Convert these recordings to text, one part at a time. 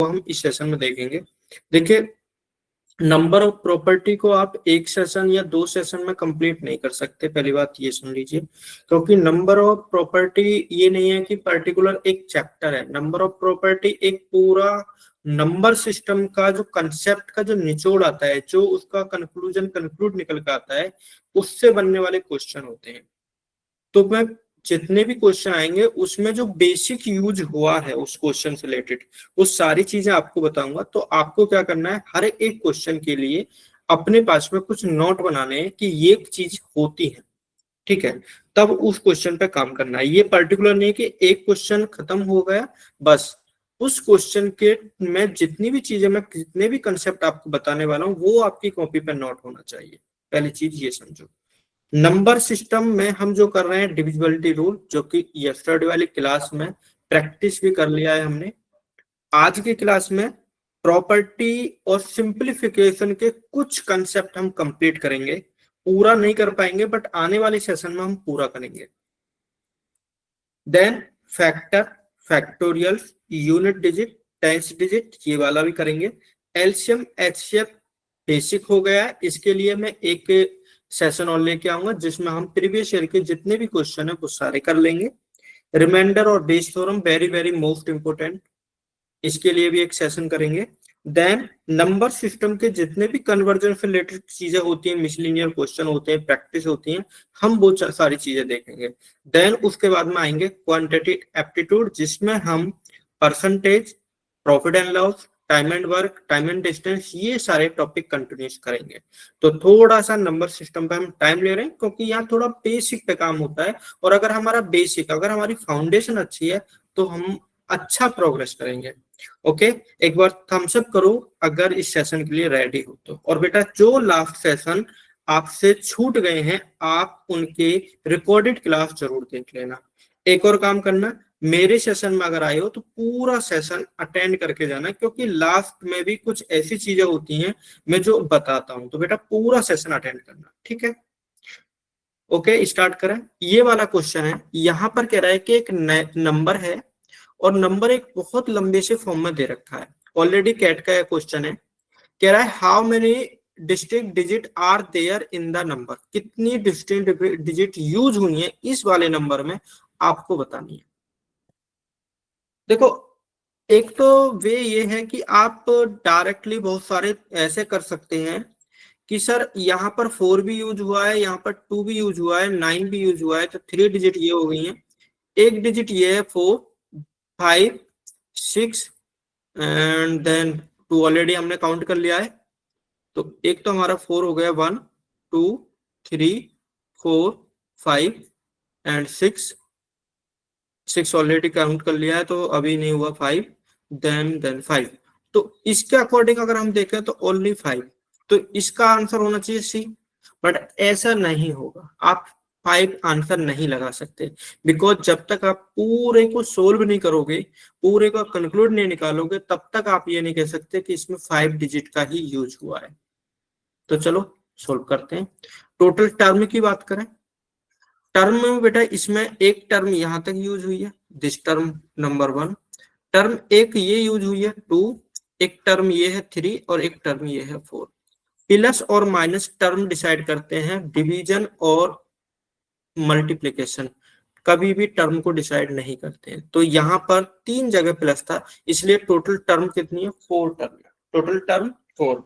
हम इस सेशन में देखेंगे। देखिए, नंबर ऑफ प्रॉपर्टी को आप एक सेशन या 2 सेशन में कंप्लीट नहीं कर सकते। पहली बात ये सुन लीजिए, क्योंकि नंबर ऑफ प्रॉपर्टी ये नहीं है कि पर्टिकुलर एक चैप्टर है। नंबर ऑफ प्रॉपर्टी एक पूरा नंबर सिस्टम का जो कंसेप्ट का जो निचोड़ आता है, जो उसका कंक्लूड निकल के आता है, उससे बनने वाले क्वेश्चन होते हैं। तो मैं जितने भी क्वेश्चन आएंगे उसमें जो बेसिक यूज हुआ है उस क्वेश्चन से रिलेटेड, वो सारी चीजें आपको बताऊंगा। तो आपको क्या करना है, हर एक क्वेश्चन के लिए अपने पास में कुछ नोट बनाने हैं कि ये चीज होती है, ठीक है। तब उस क्वेश्चन पे काम करना है। ये पर्टिकुलर नहीं कि एक क्वेश्चन खत्म हो गया बस, उस क्वेश्चन के मैं जितनी भी चीजें, मैं जितने भी कंसेप्ट आपको बताने वाला हूँ, वो आपकी कॉपी पे नोट होना चाहिए। पहली चीज ये समझो। नंबर सिस्टम में हम जो कर रहे हैं डिविजिबिलिटी रूल, जो कि यस्टरडे वाली क्लास में प्रैक्टिस भी कर लिया है हमने। आज की क्लास में प्रॉपर्टी और सिंपलीफिकेशन के कुछ कंसेप्ट हम कंप्लीट करेंगे। पूरा नहीं कर पाएंगे बट आने वाले सेशन में हम पूरा करेंगे। Then factor, factorial, unit digit, tens digit, ये वाला भी करेंगे। एलसीएम एचसीएफ बेसिक हो गया है। इसके लिए मैं एक सेशन और लेके आऊंगा जिसमें हम प्रीवियस ईयर के जितने भी क्वेश्चन है वो सारे कर लेंगे। रिमाइंडर और Bayes theorem very very most important, इसके लिए भी एक सेशन करेंगे। देन नंबर सिस्टम के जितने भी कन्वर्जन से रिलेटेड चीजें होती हैं, मिसलिनियर क्वेश्चन होते हैं, प्रैक्टिस होती हैं, हम वो सारी चीजें देखेंगे। देन उसके बाद में आएंगे क्वांटिटेटिव एप्टीट्यूड, जिसमें हम percentage, profit and loss, time and work, time and distance, ये सारे टॉपिक कंटिन्यूस करेंगे। तो थोड़ा सा नंबर सिस्टम पे हम टाइम ले रहे हैं क्योंकि यहाँ थोड़ा बेसिक पे काम होता है। और अगर हमारा बेसिक, अगर हमारी फाउंडेशन अच्छी है तो हम अच्छा प्रोग्रेस करेंगे। ओके, एक बार थम्स अप करो अगर इस सेशन के लिए रेडी हो तो। और बेटा, जो लास्ट सेशन आपसे छूट गए हैं, आप उनके रिकॉर्डेड क्लास जरूर देख लेना। एक और काम करना, मेरे सेशन में अगर आए हो तो पूरा सेशन अटेंड करके जाना, क्योंकि लास्ट में भी कुछ ऐसी चीजें होती हैं मैं जो बताता हूं। तो बेटा पूरा सेशन अटेंड करना, ठीक है। ओके, स्टार्ट करें। ये वाला क्वेश्चन है, यहां पर कह रहा है कि एक नंबर है और नंबर एक बहुत लंबे से फॉर्म में दे रखा है। ऑलरेडी कैट का क्वेश्चन है, कह रहा है how many distinct digit are there in the number, कितनी डिस्टिंक्ट डिजिट यूज हुई है इस वाले नंबर में, आपको बतानी है। देखो, एक तो वे ये है कि आप डायरेक्टली बहुत सारे ऐसे कर सकते हैं कि सर यहाँ पर 4 भी यूज हुआ है, यहाँ पर 2 भी यूज हुआ है, 9 भी यूज हुआ है, तो 3 डिजिट ये हो गई है। एक डिजिट ये है 4, 5, 6 एंड देन 2 ऑलरेडी हमने काउंट कर लिया है। तो एक तो हमारा 4 हो गया, 1 2 3 4 5 एंड 6 ऑलरेडी काउंट कर लिया है, तो अभी नहीं हुआ 5, देन 5। तो इसके अकॉर्डिंग अगर हम देखें तो ओनली 5, तो इसका आंसर होना चाहिए सी। बट ऐसा नहीं होगा, आप 5 आंसर नहीं लगा सकते, बिकॉज जब तक आप पूरे को सोल्व नहीं करोगे, पूरे का कंक्लूड नहीं निकालोगे, तब तक आप ये नहीं कह सकते कि इसमें 5 डिजिट का ही यूज हुआ है। तो चलो सोल्व करते हैं। टोटल टर्म की बात करें, टर्म में बेटा इसमें एक टर्म यहां तक यूज हुई है, दिस टर्म नंबर 1, टर्म एक ये यूज हुई है 2, एक टर्म ये है 3 और एक टर्म ये है 4। प्लस और माइनस टर्म डिसाइड करते हैं, डिवीजन और मल्टीप्लिकेशन कभी भी टर्म को डिसाइड नहीं करते हैं। तो यहाँ पर 3 जगह प्लस था, इसलिए टोटल टर्म कितनी है, 4 टर्म, टोटल टर्म 4।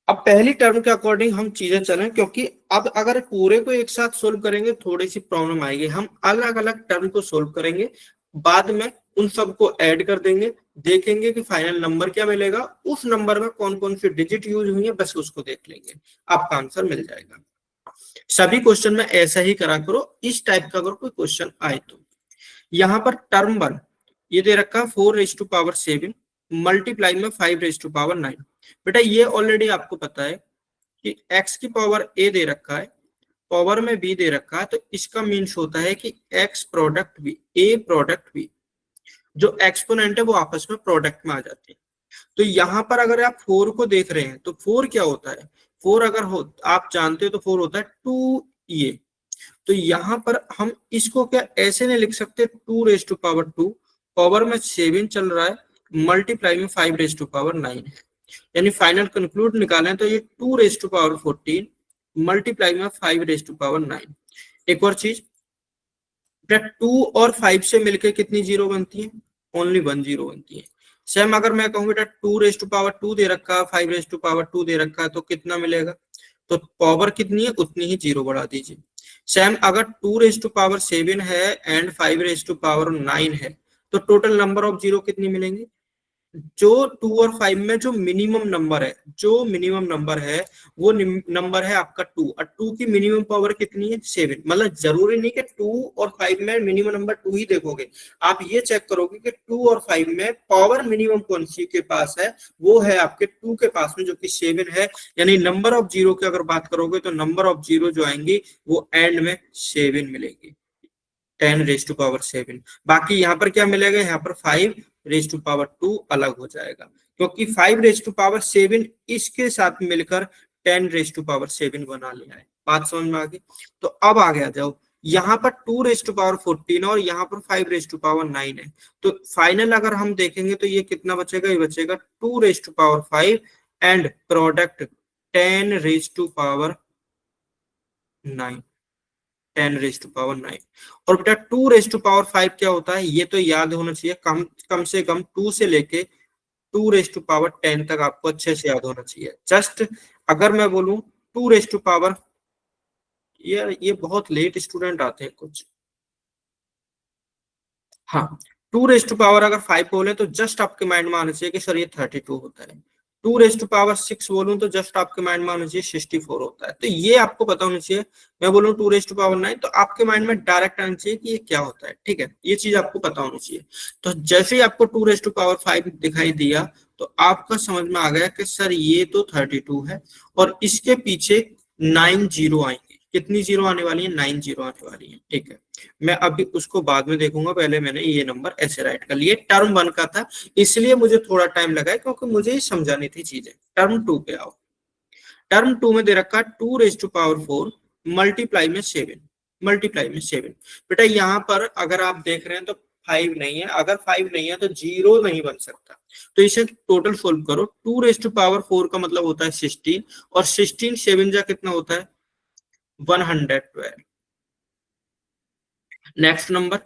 अब पहली टर्म के अकॉर्डिंग हम चीजें चलें, क्योंकि अब अगर पूरे को एक साथ सोल्व करेंगे थोड़ी सी प्रॉब्लम आएगी। हम अलग अलग टर्म को सोल्व करेंगे, बाद में उन सबको ऐड कर देंगे, देखेंगे कि फाइनल नंबर क्या मिलेगा, उस नंबर में कौन कौन सी डिजिट यूज हुई है, बस उसको देख लेंगे, आपका आंसर मिल जाएगा। सभी क्वेश्चन में ऐसा ही करा करो, इस टाइप का अगर कोई क्वेश्चन आए तो। यहाँ पर टर्म 1 ये दे रखा 4⁻7 मल्टीप्लाई में 5⁻9। बेटा ये ऑलरेडी आपको पता है कि x की पावर a दे रखा है, पावर में b दे रखा है, तो इसका मीन्स होता है कि x product b, a product b, जो एक्सपोनेंट है वो आपस में प्रोडक्ट में आ जाते हैं। तो यहाँ पर अगर आप 4 को देख रहे हैं तो 4 क्या होता है, 4 अगर हो आप जानते हो तो 4 होता है 2a। तो यहाँ पर हम इसको क्या ऐसे नहीं लिख सकते 2⁻2 पावर में 7 चल रहा है, मल्टीप्लाई में 5⁻⁹ है, यानी फाइनल कंक्लूड निकालें तो ये 2⁻14 मल्टीप्लाई में 5⁻9। एक और चीज, 2 और 5 से मिलके कितनी जीरो बनती है? ओनली 1 जीरो बनती है। सेम अगर मैं कहूँ बेटा 2⁻2 दे रखा है, 5⁻2 दे रखा है, तो कितना मिलेगा? तो पावर कितनी है उतनी ही जीरो बढ़ा दीजिए। सेम अगर 2⁻7 है एंड 5⁻9 है, तो टोटल नंबर ऑफ जीरो कितनी मिलेंगे? जो 2 और 5 में जो मिनिमम नंबर है, वो नंबर है आपका 2, और 2 की मिनिमम पावर कितनी है? 7। मतलब जरूरी नहीं कि 2 और 5 में मिनिमम नंबर 2 ही देखोगे, आप ये चेक करोगे कि 2 और 5 में पावर मिनिमम कौन सी के पास है, वो है आपके 2 के पास में, जो कि 7 है। यानी नंबर ऑफ जीरो की अगर बात करोगे तो नंबर ऑफ जीरो जो आएंगी वो एंड में 7 मिलेगी, 10⁻7। बाकी यहाँ पर क्या मिलेगा? यहाँ पर 5⁻2 अलग हो जाएगा, क्योंकि 5⁻7 इसके साथ मिलकर 10⁻7 बना लिया है। बात समझ में आ गई? तो अब आगे आ जाओ, यहाँ पर 2⁻14 और यहाँ पर 5⁻9 है, तो फाइनल अगर हम देखेंगे तो ये कितना बचेगा? ये बचेगा 2⁻5 एंड प्रोडक्ट 10⁻9, 10�9। और बेटा 2�5 क्या होता है? ये तो याद होना चाहिए, कम से कम 2 से लेके 2�10 तक आपको अच्छे से याद होना चाहिए। जस्ट अगर मैं बोलूं 2 ये बहुत लेट स्टूडेंट आते हैं कुछ। हाँ, 2 अगर 5 बोले तो जस्ट आपके माइंड में आना चाहिए कि सर ये 32 होता है। 2⁶ बोलूं तो जस्ट आपके माइंड में आना चाहिए 64 होता है। तो ये आपको पता होना चाहिए। मैं बोलूं 2�9 तो आपके माइंड में डायरेक्ट आना चाहिए कि ये क्या होता है। ठीक है, ये चीज आपको पता होनी चाहिए। तो जैसे ही आपको 2�5 दिखाई दिया तो आपका समझ में आ गया कि सर ये तो 32 है और इसके पीछे 9 जीरो आएंगे। कितनी जीरो आने वाली है? 9 जीरो आने वाली है। ठीक है, मैं अभी उसको बाद में देखूंगा, पहले मैंने ये नंबर ऐसे राइट कर लिए। टर्म 1 का था इसलिए मुझे थोड़ा टाइम लगा, क्योंकि मुझे समझानी थी चीजें। टर्म 2 पे आओ। टर्म 2 में दे रखा 2⁴ मल्टीप्लाई में 7, बेटा यहाँ पर अगर आप देख रहे हैं तो 5 नहीं है, अगर 5 नहीं है तो जीरो नहीं बन सकता। तो इसे टोटल सोल्व करो। 2⁴ का मतलब होता है 16, और 16 7 जा कितना होता है? 112। नेक्स्ट नंबर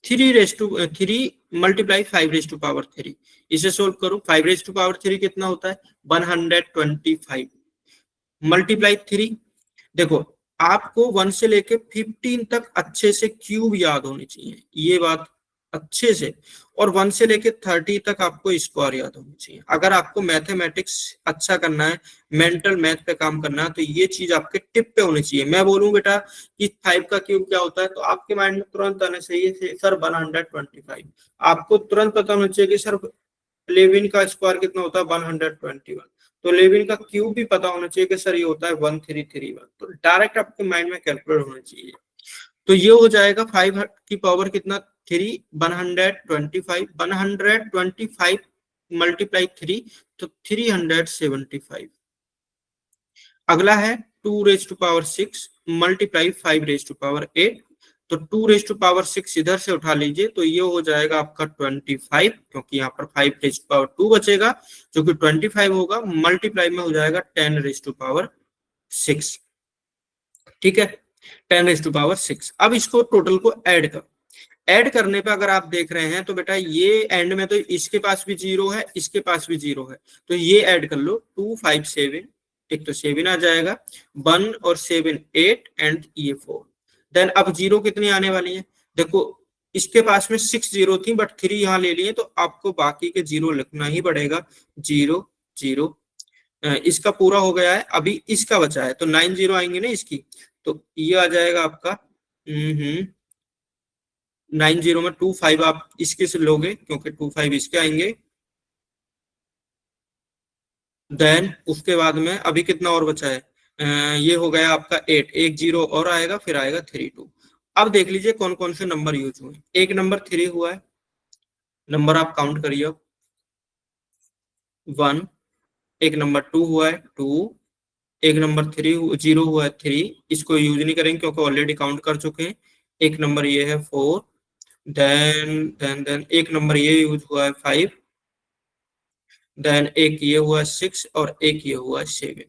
3 मल्टीप्लाई 5⁻3, इसे सोल्व करो। 5⁻3 कितना होता है? 125 मल्टीप्लाई 3। देखो आपको 1 से लेके 15 तक अच्छे से क्यूब याद होनी चाहिए, ये बात अच्छे से। और 1 से लेके 30 तक आपको स्क्वायर याद होनी चाहिए। अगर आपको मैथमेटिक्स अच्छा करना है, मेंटल मैथ पे काम करना है, तो ये चीज आपके टिप पे होनी चाहिए। मैं बोलूं बेटा कि 5 का क्यूब क्या होता है, तो आपके माइंड में तुरंत आना चाहिए सर 125। आपको तुरंत पता होना चाहिए कि सर 11 का स्क्वायर कितना होता है? 121। तो 11 का क्यूब भी पता होना चाहिए कि सर ये होता है 1331। तो डायरेक्ट आपके माइंड में कैलकुलेट होना चाहिए। तो ये हो जाएगा 5 की पावर कितना? 3, 125। 125 मल्टीप्लाई 3 तो 375। अगला है 2⁻6 मल्टीप्लाई 5⁻8। तो 2⁻6 इधर से उठा लीजिए तो ये हो जाएगा आपका 25, क्योंकि यहाँ पर 5⁻2 बचेगा जो कि 25 होगा। मल्टीप्लाई में हो जाएगा 10⁻6। ठीक है, 10⁻6। अब इसको टोटल को ऐड करो। ऐड करने पे अगर आप देख रहे हैं तो बेटा ये एंड में तो इसके पास भी जीरो है, इसके पास भी जीरो है, तो ये ऐड कर लो। 2 5 7, एक तो 7 आ जाएगा, 1 और 7 8 एंड ये 4। देन अब जीरो कितनी आने वाली है? देखो इसके पास में 6 जीरो थी बट 3 यहाँ ले लिए, तो आपको बाकी के जीरो लिखना ही पड़ेगा। 0 0 इसका पूरा हो गया है, अभी इसका बचा है, तो 9 जीरो आएंगे ना इसकी, तो ये आ जाएगा आपका 9 जीरो में 2 5 आप इसके से लोगे क्योंकि 2 5 इसके आएंगे। देन उसके बाद में अभी कितना और बचा है? ये हो गया आपका 8, एक जीरो और आएगा, फिर आएगा 3 2। अब देख लीजिए कौन कौन से नंबर यूज हुए। एक नंबर 3 हुआ है, नंबर आप काउंट करिए। 1, एक नंबर 2 हुआ है 2, एक नंबर 3 जीरो हुआ है 3, इसको यूज नहीं करेंगे क्योंकि ऑलरेडी काउंट कर चुके हैं। एक नंबर ये है 4, देन एक नंबर ये यूज हुआ है 5, देन एक ये हुआ 6 और एक ये हुआ 7।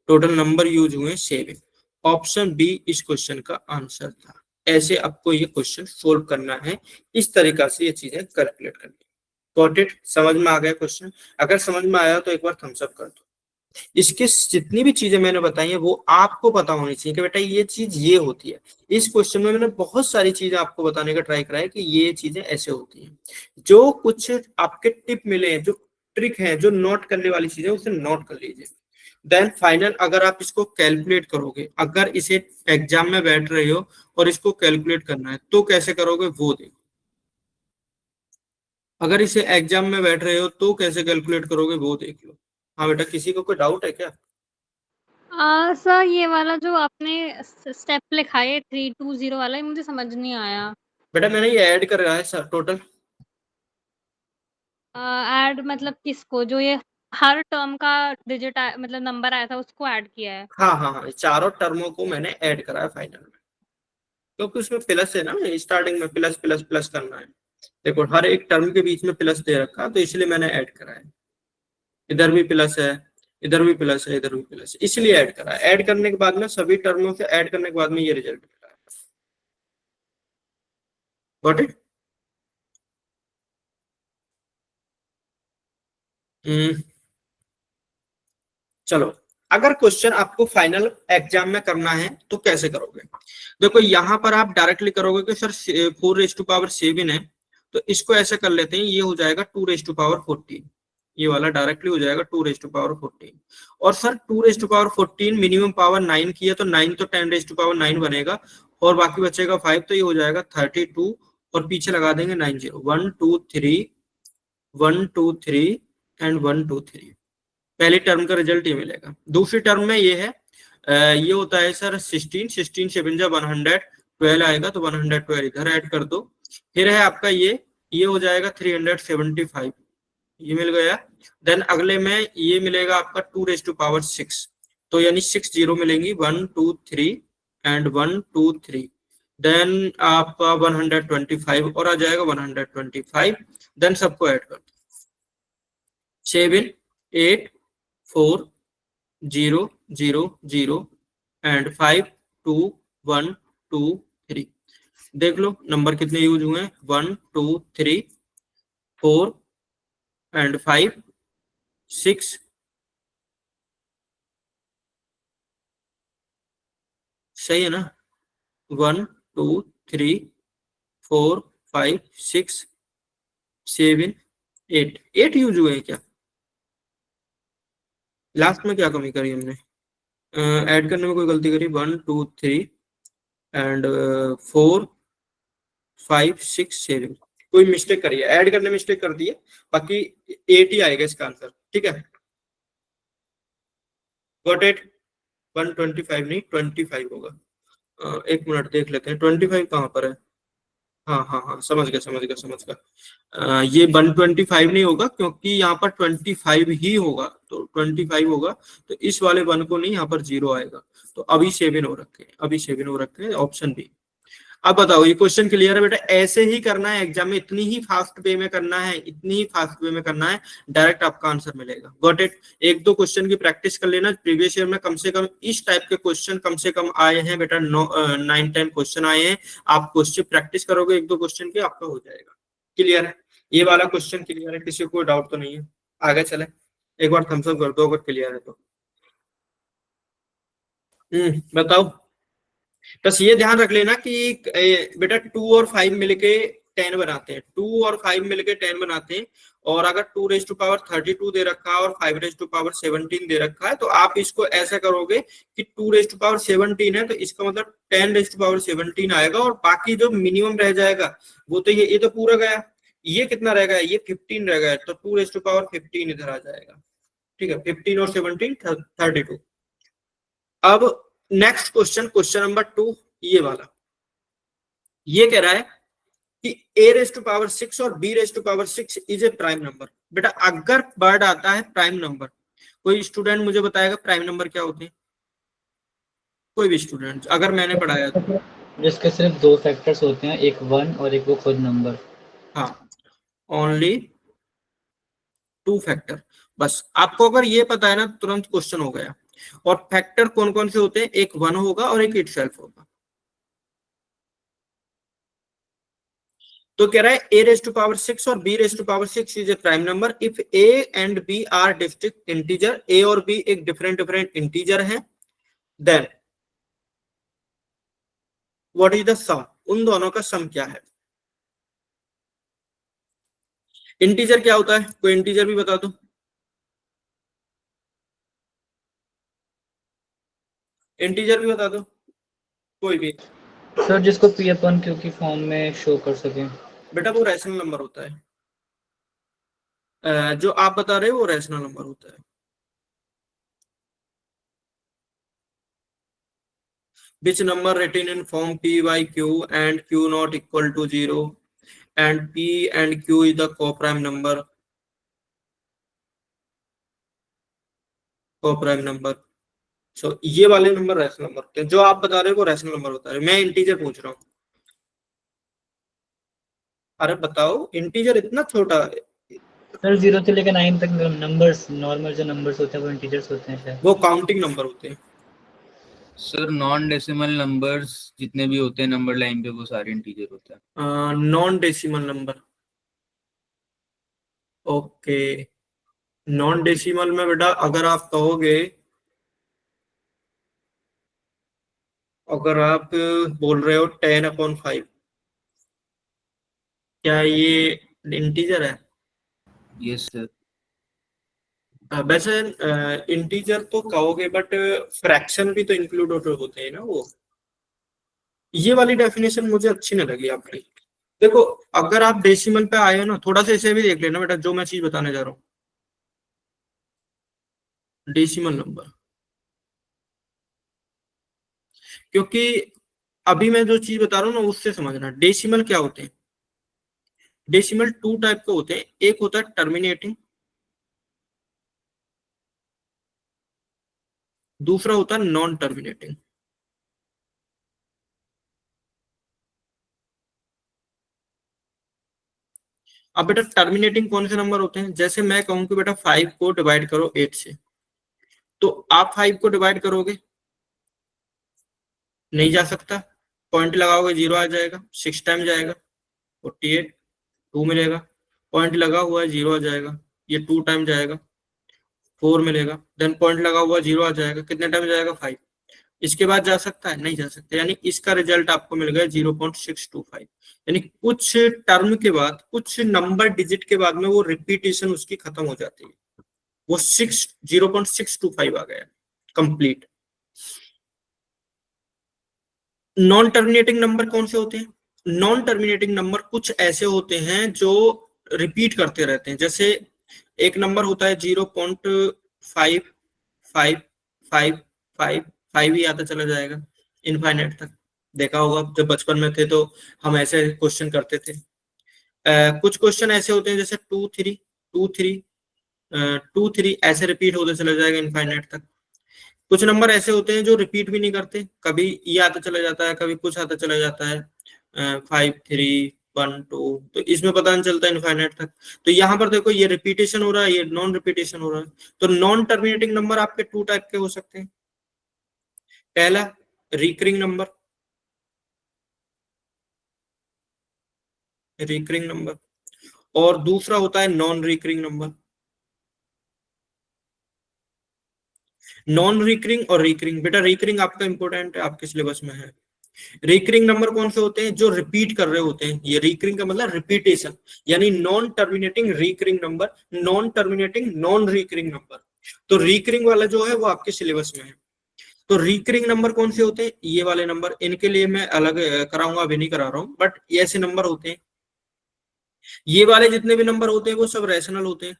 टोटल नंबर यूज हुए 7। ऑप्शन बी इस क्वेश्चन का आंसर था। ऐसे आपको ये क्वेश्चन सोल्व करना है, इस तरीका से ये चीजें कैलकुलेट करनी है। Got it? समझ में आ गया क्वेश्चन? अगर समझ में आया तो एक बार थम्स अप कर दो। इसके जितनी भी चीजें मैंने बताई हैं वो आपको पता होनी चाहिए कि बेटा ये चीज ये होती है। इस क्वेश्चन में मैंने बहुत सारी चीजें आपको बताने का ट्राई करा है कि ये चीजें ऐसे होती हैं। जो कुछ आपके टिप मिले हैं, जो ट्रिक है, जो नोट करने वाली चीजें, उसे नोट कर लीजिए। देन फाइनल अगर आप इसको कैलकुलेट करोगे, अगर इसे एग्जाम में बैठ रहे हो और इसको कैलकुलेट करना है तो कैसे करोगे वो देखो। अगर इसे एग्जाम में बैठ रहे हो तो कैसे कैलकुलेट करोगे वो देख लो। हाँ बेटा, किसी को कोई डाउट है क्या? सर ये वाला जो आपने स्टेप लिखा है 320 वाला, ये मुझे समझ नहीं आया। बेटा मैंने ये ऐड कर रहा है सर टोटल। ऐड मतलब किसको? जो ये हर टर्म का डिजिट मतलब नंबर आया था उसको ऐड किया है? हाँ हाँ हाँ, चारों टर्मों को मैंने ऐड करा है फाइनल में, क्योंकि उसमें प्लस है ना, स्टार्टिंग में प्लस प्लस प्लस करना है। देखो हर एक टर्म के बीच में प्लस दे रखा है, तो इसलिए मैंने ऐड करा है। इधर भी प्लस है, इधर भी प्लस है, इधर भी प्लस है, इसलिए ऐड करा है। ऐड करने के बाद में सभी टर्मों से ऐड करने के बाद में ये रिजल्ट मिला है। Got it? चलो, अगर क्वेश्चन आपको फाइनल एग्जाम में करना है तो कैसे करोगे? देखो यहाँ पर आप डायरेक्टली करोगे कि सर 4⁻7 है, तो इसको ऐसे कर लेते हैं, ये हो जाएगा 2⁻14। ये वाला डायरेक्टली हो जाएगा 2⁻14। और सर 2⁻14 मिनिमम पावर 9 की है, तो 9 तो 10⁻9 बनेगा, और बाकी बचेगा 5, तो ये हो जाएगा 32। और पीछे लगा देंगे 90, 1 2 3, 1 2 3 एंड 1 2 3। पहली टर्म का रिजल्ट ये मिलेगा। दूसरी टर्म में ये है, ये होता है सर 16, 16 7 जा 112 आएगा, तो 112 इधर ऐड कर दो। फिर है आपका ये हो जाएगा 375, ये मिल गया। देन अगले में ये मिलेगा आपका 2⁻6, तो यानी 6 जीरो मिलेंगी, 1 2 3 एंड 1 2 3। देन आपका 125 और आ जाएगा 125। देन सबको ऐड कर दो, 7 8 4 0 0 0 एंड 5 2 1 2 3। देख लो नंबर कितने यूज हुए हैं, 1 2 3 4 एंड 5 6। सही है ना? 1 2 3 4 5 6 7 8, 8 यूज हुए हैं क्या? लास्ट में क्या कमी करी हमने? ऐड करने में कोई गलती करी? 1 2 3 एंड 4 5 6 7, कोई मिस्टेक करी है, ऐड करने में मिस्टेक कर दी है। बाकी 8 ही आएगा इसका आंसर, ठीक है? Got it? 125 नहीं 25 होगा। एक मिनट देख लेते हैं 25 कहाँ पर है। हाँ हाँ हाँ, समझ गया समझ गया समझ गया। ये 125 नहीं होगा, क्योंकि यहाँ पर 25 ही होगा, तो 25 होगा। तो इस वाले 1 को नहीं, यहाँ पर 0 आएगा। तो अभी 7 हो रखे हैं, अभी 7 हो रखे हैं, ऑप्शन बी। अब बताओ ये क्वेश्चन क्लियर है बेटा? ऐसे ही करना है एग्जाम में, इतनी ही फास्ट वे में करना है, इतनी ही फास्ट वे में करना है, डायरेक्ट आपका आंसर मिलेगा। Got it? एक दो क्वेश्चन की प्रैक्टिस कर लेना, प्रीवियस ईयर में कम से कम इस टाइप के क्वेश्चन कम से कम आए हैं बेटा, 9 10 क्वेश्चन आए हैं। आप क्वेश्चन प्रैक्टिस करोगे एक दो क्वेश्चन के, आपका हो जाएगा। क्लियर है? ये वाला क्वेश्चन क्लियर है? किसी को कोई डाउट तो नहीं है? आगे चले, एक बार थम्स अप कर दो अगर क्लियर है तो। बताओ। बस ये ध्यान रख लेना कि बेटा 2 और 5 मिलके 10 बनाते हैं, 2 और 5 मिलके 10 बनाते हैं। और अगर 2⁻32 दे रखा है और 5⁻17 दे रखा है, तो आप इसको ऐसा करोगे कि 2⁻17 है, तो इसका मतलब 10⁻17 आएगा, और बाकी जो मिनिमम रह जाएगा वो तो ये तो पूरा गया। ये कितना रह गया? ये 15 रह गया, तो 2⁻15 इधर आ जाएगा। ठीक है, 15 और 17 32। अब नेक्स्ट क्वेश्चन, क्वेश्चन नंबर 2, ये वाला। ये कह रहा है कि a⁻6 और b⁻6 is a prime number. बेटा अगर वर्ड आता है प्राइम नंबर, कोई स्टूडेंट मुझे बताएगा प्राइम नंबर क्या होते हैं? कोई भी स्टूडेंट, अगर मैंने पढ़ाया तो। जिसके सिर्फ 2 फैक्टर्स होते हैं, एक 1 और एक वो खुद नंबर। हाँ, ओनली 2 फैक्टर। बस आपको अगर ये पता है ना, तुरंत क्वेश्चन हो गया। और फैक्टर कौन कौन से होते हैं? एक 1 होगा और एक इटसेल्फ होगा। तो कह रहा है a रेज टू पावर 6 और b raise to power 6 is a prime number if a and b are distinct integer, a और b एक डिफरेंट डिफरेंट इंटीजर है, then what is the sum? उन दोनों का सम क्या है? इंटीजर क्या होता है? कोई इंटीजर भी बता दो। इंटीजर भी बता दो कोई भी। सर जिसको p अपन q की फॉर्म में शो कर सकें। बेटा वो रैशनल नंबर होता है। जो आप बता रहे हो वो रैशनल नंबर होता है। Which number written in form p by q and q not equal to 0 and p and q is the co-prime number, co-prime number। So ये वाले नंबर रैशनल नंबर होते हैं। जो आप बता रहे हो वो रैशनल नंबर होता है। मैं इंटीजर पूछ रहा हूँ। अरे बताओ, इंटीजर इतना छोटा है। सर 0 से लेकर 9 तक नंबर्स, नॉर्मल जो नंबर्स होते हैं वो इंटीजर्स होते हैं शायद। वो काउंटिंग नंबर होते हैं। सर नॉन डेसिमल नंबर्स जितने भी होते हैं नंबर लाइन पे वो सारे इंटीजर होते हैं। Non decimal number. Okay, non decimal में बेटा अगर आप कहोगे, अगर आप बोल रहे हो 10/5, क्या ये इंटीजर है? Yes sir. वैसे इंटीजर तो कहोगे बट फ्रैक्शन भी तो इंक्लूड होते हैं ना वो। ये वाली डेफिनेशन मुझे अच्छी नहीं लगी आपकी। देखो, अगर आप डेसिमल पे आए हो ना, थोड़ा सा इसे भी देख लेना बेटा, जो मैं चीज बताने जा रहा हूँ। डेसिमल नंबर, क्योंकि अभी मैं जो चीज बता रहा हूँ ना उससे समझना। डेसिमल क्या होते हैं? डेसिमल 2 टाइप के होते हैं। एक होता है टर्मिनेटिंग, दूसरा होता है नॉन टर्मिनेटिंग। अब बेटा टर्मिनेटिंग कौन से नंबर होते हैं? जैसे मैं कहूं कि बेटा 5 को डिवाइड करो 8 से, तो आप 5 को डिवाइड करोगे, नहीं जा सकता। पॉइंट लगाओगे 0 आ जाएगा, 6 टाइम जाएगा 48, 2 मिलेगा। पॉइंट लगा हुआ है 0 आ जाएगा, ये 2 टाइम जाएगा 4 मिलेगा। देन पॉइंट लगा हुआ 0 आ जाएगा, कितने टाइम जाएगा? 5। इसके बाद जा सकता है? नहीं जा सकता। यानी इसका रिजल्ट आपको मिल गया 0.625। यानी कुछ टर्म के बाद, कुछ नंबर डिजिट के बाद में वो रिपीटेशन उसकी खत्म हो जाती है। वो 0.625 आ गया कंप्लीट। नॉन टर्मिनेटिंग नंबर कौन से होते हैं? नॉन टर्मिनेटिंग नंबर कुछ ऐसे होते हैं जो रिपीट करते रहते हैं। जैसे एक नंबर होता है 0.5555 ही आता चला जाएगा इनफाइनाइट तक। देखा होगा जब बचपन में थे तो हम ऐसे क्वेश्चन करते थे। कुछ क्वेश्चन ऐसे होते हैं जैसे 2 3 2 3 2 3 ऐसे रिपीट होते चला जाएगा इनफाइनाइट तक। कुछ नंबर ऐसे होते हैं जो रिपीट भी नहीं करते, कभी ये आता चला जाता है, कभी कुछ आता चला जाता है। 5 3 1 2, तो इसमें पता नहीं चलता इनफाइनाइट तक। तो यहाँ पर देखो ये रिपीटेशन हो रहा है, ये नॉन रिपीटेशन हो रहा है। तो नॉन टर्मिनेटिंग नंबर आपके 2 टाइप के हो सकते हैं। पहला रिकरिंग नंबर, रिकरिंग नंबर, और दूसरा होता है non recurring number. Non recurring और रिकरिंग, बेटा रिकरिंग आपका इंपॉर्टेंट है, आपके सिलेबस में है। रिकरिंग नंबर कौन से होते हैं? जो रिपीट कर रहे होते हैं। ये रिकरिंग का मतलब रिपीटेशन, यानी non terminating recurring number, non terminating non recurring number. तो रिकरिंग वाला जो है वो आपके सिलेबस में है। तो रिकरिंग नंबर कौन से होते हैं? ये वाले नंबर, इनके लिए मैं अलग कराऊंगा, अभी नहीं करा रहा हूँ, बट ये ऐसे नंबर होते हैं। ये वाले जितने भी नंबर होते हैं वो सब रैशनल होते हैं,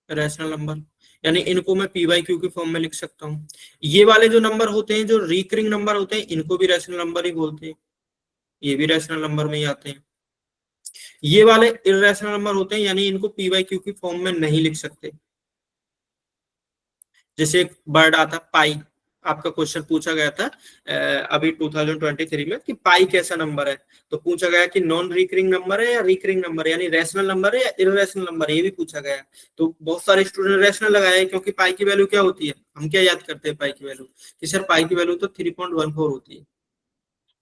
रैशनल नंबर। यानी इनको मैं पी बाई क्यू की फॉर्म में लिख सकता हूँ। ये वाले जो नंबर होते हैं, जो रिकरिंग नंबर होते हैं, इनको भी रैशनल नंबर ही बोलते हैं, ये भी रैशनल नंबर में ही आते हैं। ये वाले इररेशनल नंबर होते हैं, यानी इनको पी बाई क्यू की फॉर्म में नहीं लिख सकते। जैसे एक वर्ड आता पाई, आपका क्वेश्चन पूछा गया था अभी 2023 में कि पाई कैसा नंबर है, तो पूछा गया कि नॉन रिकरिंग नंबर है या रिकरिंग नंबर है, यानी रैशनल नंबर है या इररेशनल नंबर है, ये भी पूछा गया। तो बहुत सारे स्टूडेंट रैशनल लगाए हैं, क्योंकि पाई की वैल्यू क्या होती है, हम क्या याद करते हैं पाई की वैल्यू, कि सर पाई की वैल्यू तो 3.14 होती है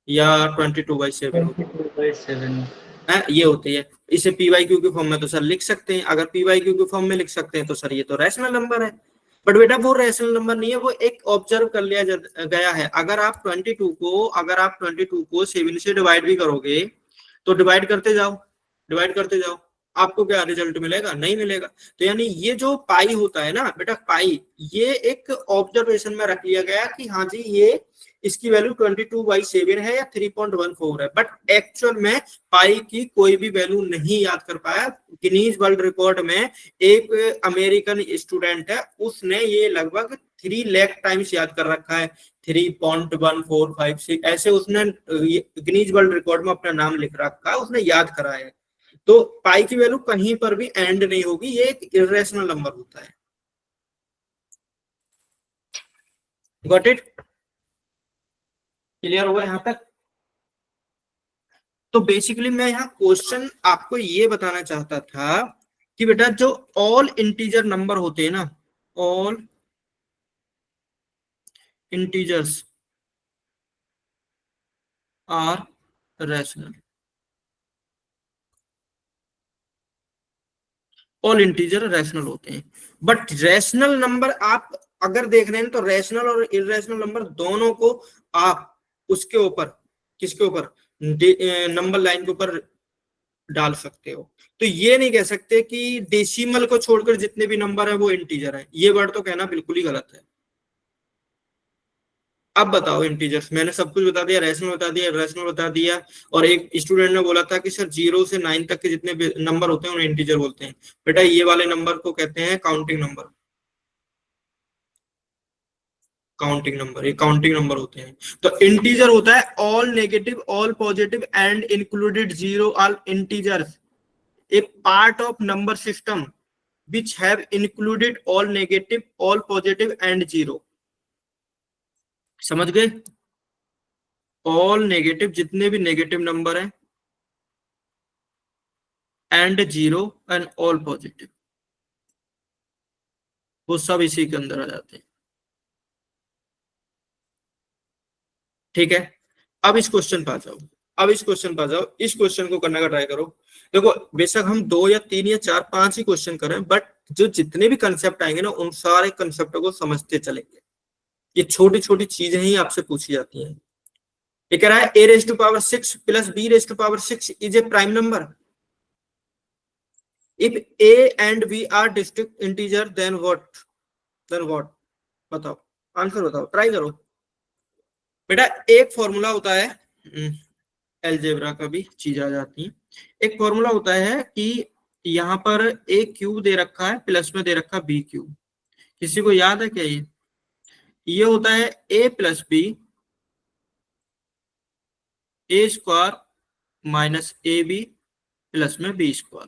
या 22/7 होती 22/7 है, ये होती है। इसे पी वाई क्यू के फॉर्म में तो सर लिख सकते हैं, अगर पी वाई क्यू के फॉर्म में लिख सकते हैं तो सर ये तो रैशनल नंबर है। बट बेटा वो रैशनल नंबर नहीं है, वो एक ऑब्जर्व कर लिया गया है। अगर आप 22 को 7 से डिवाइड भी करोगे तो डिवाइड करते जाओ, आपको क्या रिजल्ट मिलेगा, नहीं मिलेगा। तो यानी ये जो पाई होता है ना बेटा, पाई ये एक ऑब्जर्वेशन में रख लिया गया कि हाँ जी ये इसकी वैल्यू 22/7 है या 3.14 है, बट एक्चुअल में पाई की कोई भी वैल्यू नहीं याद कर पाया। गिनीज वर्ल्ड रिकॉर्ड में एक अमेरिकन स्टूडेंट है, उसने ये लगभग 3 लाख टाइम्स याद कर रखा है, 3.1456 ऐसे उसने गिनीज वर्ल्ड रिकॉर्ड में अपना नाम लिख रखा है, उसने याद करा है। तो पाई की वैल्यू कहीं पर भी एंड नहीं होगी, ये एक इर्रेशनल नंबर होता है। Got it? क्लियर हुआ यहाँ तक? तो बेसिकली मैं यहाँ क्वेश्चन आपको ये बताना चाहता था कि बेटा जो ऑल इंटीजर नंबर होते हैं ना, all integers are rational, all integer rational होते हैं। बट रैशनल नंबर आप अगर देख रहे हैं तो रैशनल और इररेशनल नंबर दोनों को आप उसके ऊपर, किसके ऊपर, नंबर लाइन के ऊपर डाल सकते हो। तो ये नहीं कह सकते कि डेसिमल को छोड़कर जितने भी नंबर है वो इंटीजर है, ये वर्ड तो कहना बिल्कुल ही गलत है। अब बताओ इंटीजर्स, मैंने सब कुछ बता दिया, रैशनल बता दिया, इररेशनल बता दिया, और एक स्टूडेंट ने बोला था कि सर 0 से 9 तक के जितने नंबर होते हैं उन्हें इंटीजर बोलते हैं। बेटा ये वाले नंबर को कहते हैं काउंटिंग नंबर, काउंटिंग नंबर, ये काउंटिंग नंबर होते हैं। तो इंटीजर होता है all negative, all positive and included zero, all integers A part of number system which have included all negative, all positive and zero। समझ गए? ऑल नेगेटिव, जितने भी नेगेटिव नंबर है, and zero and all positive, वो सब इसी के अंदर आ जाते हैं। ठीक है, अब इस क्वेश्चन पर आ जाओ, इस क्वेश्चन को करने का ट्राई करो। देखो बेशक हम 2 या 3 या 4 5 ही क्वेश्चन करें, बट जो जितने भी कंसेप्ट आएंगे ना उन सारे कंसेप्टों को समझते चलेंगे। ये छोटी छोटी चीजें ही आपसे पूछी जाती हैं। ये कह रहा है a⁶ plus b⁶ is a prime number if a and b are distinct integer then what, बताओ, आंसर बताओ, ट्राई करो। बेटा एक फॉर्मूला होता है, अलजेब्रा का भी चीज आ जाती है। एक फॉर्मूला होता है कि यहाँ पर a क्यूब दे रखा है, प्लस में दे रखा b क्यूब, किसी को याद है क्या? ये होता है a plus b a² minus ab plus में b²।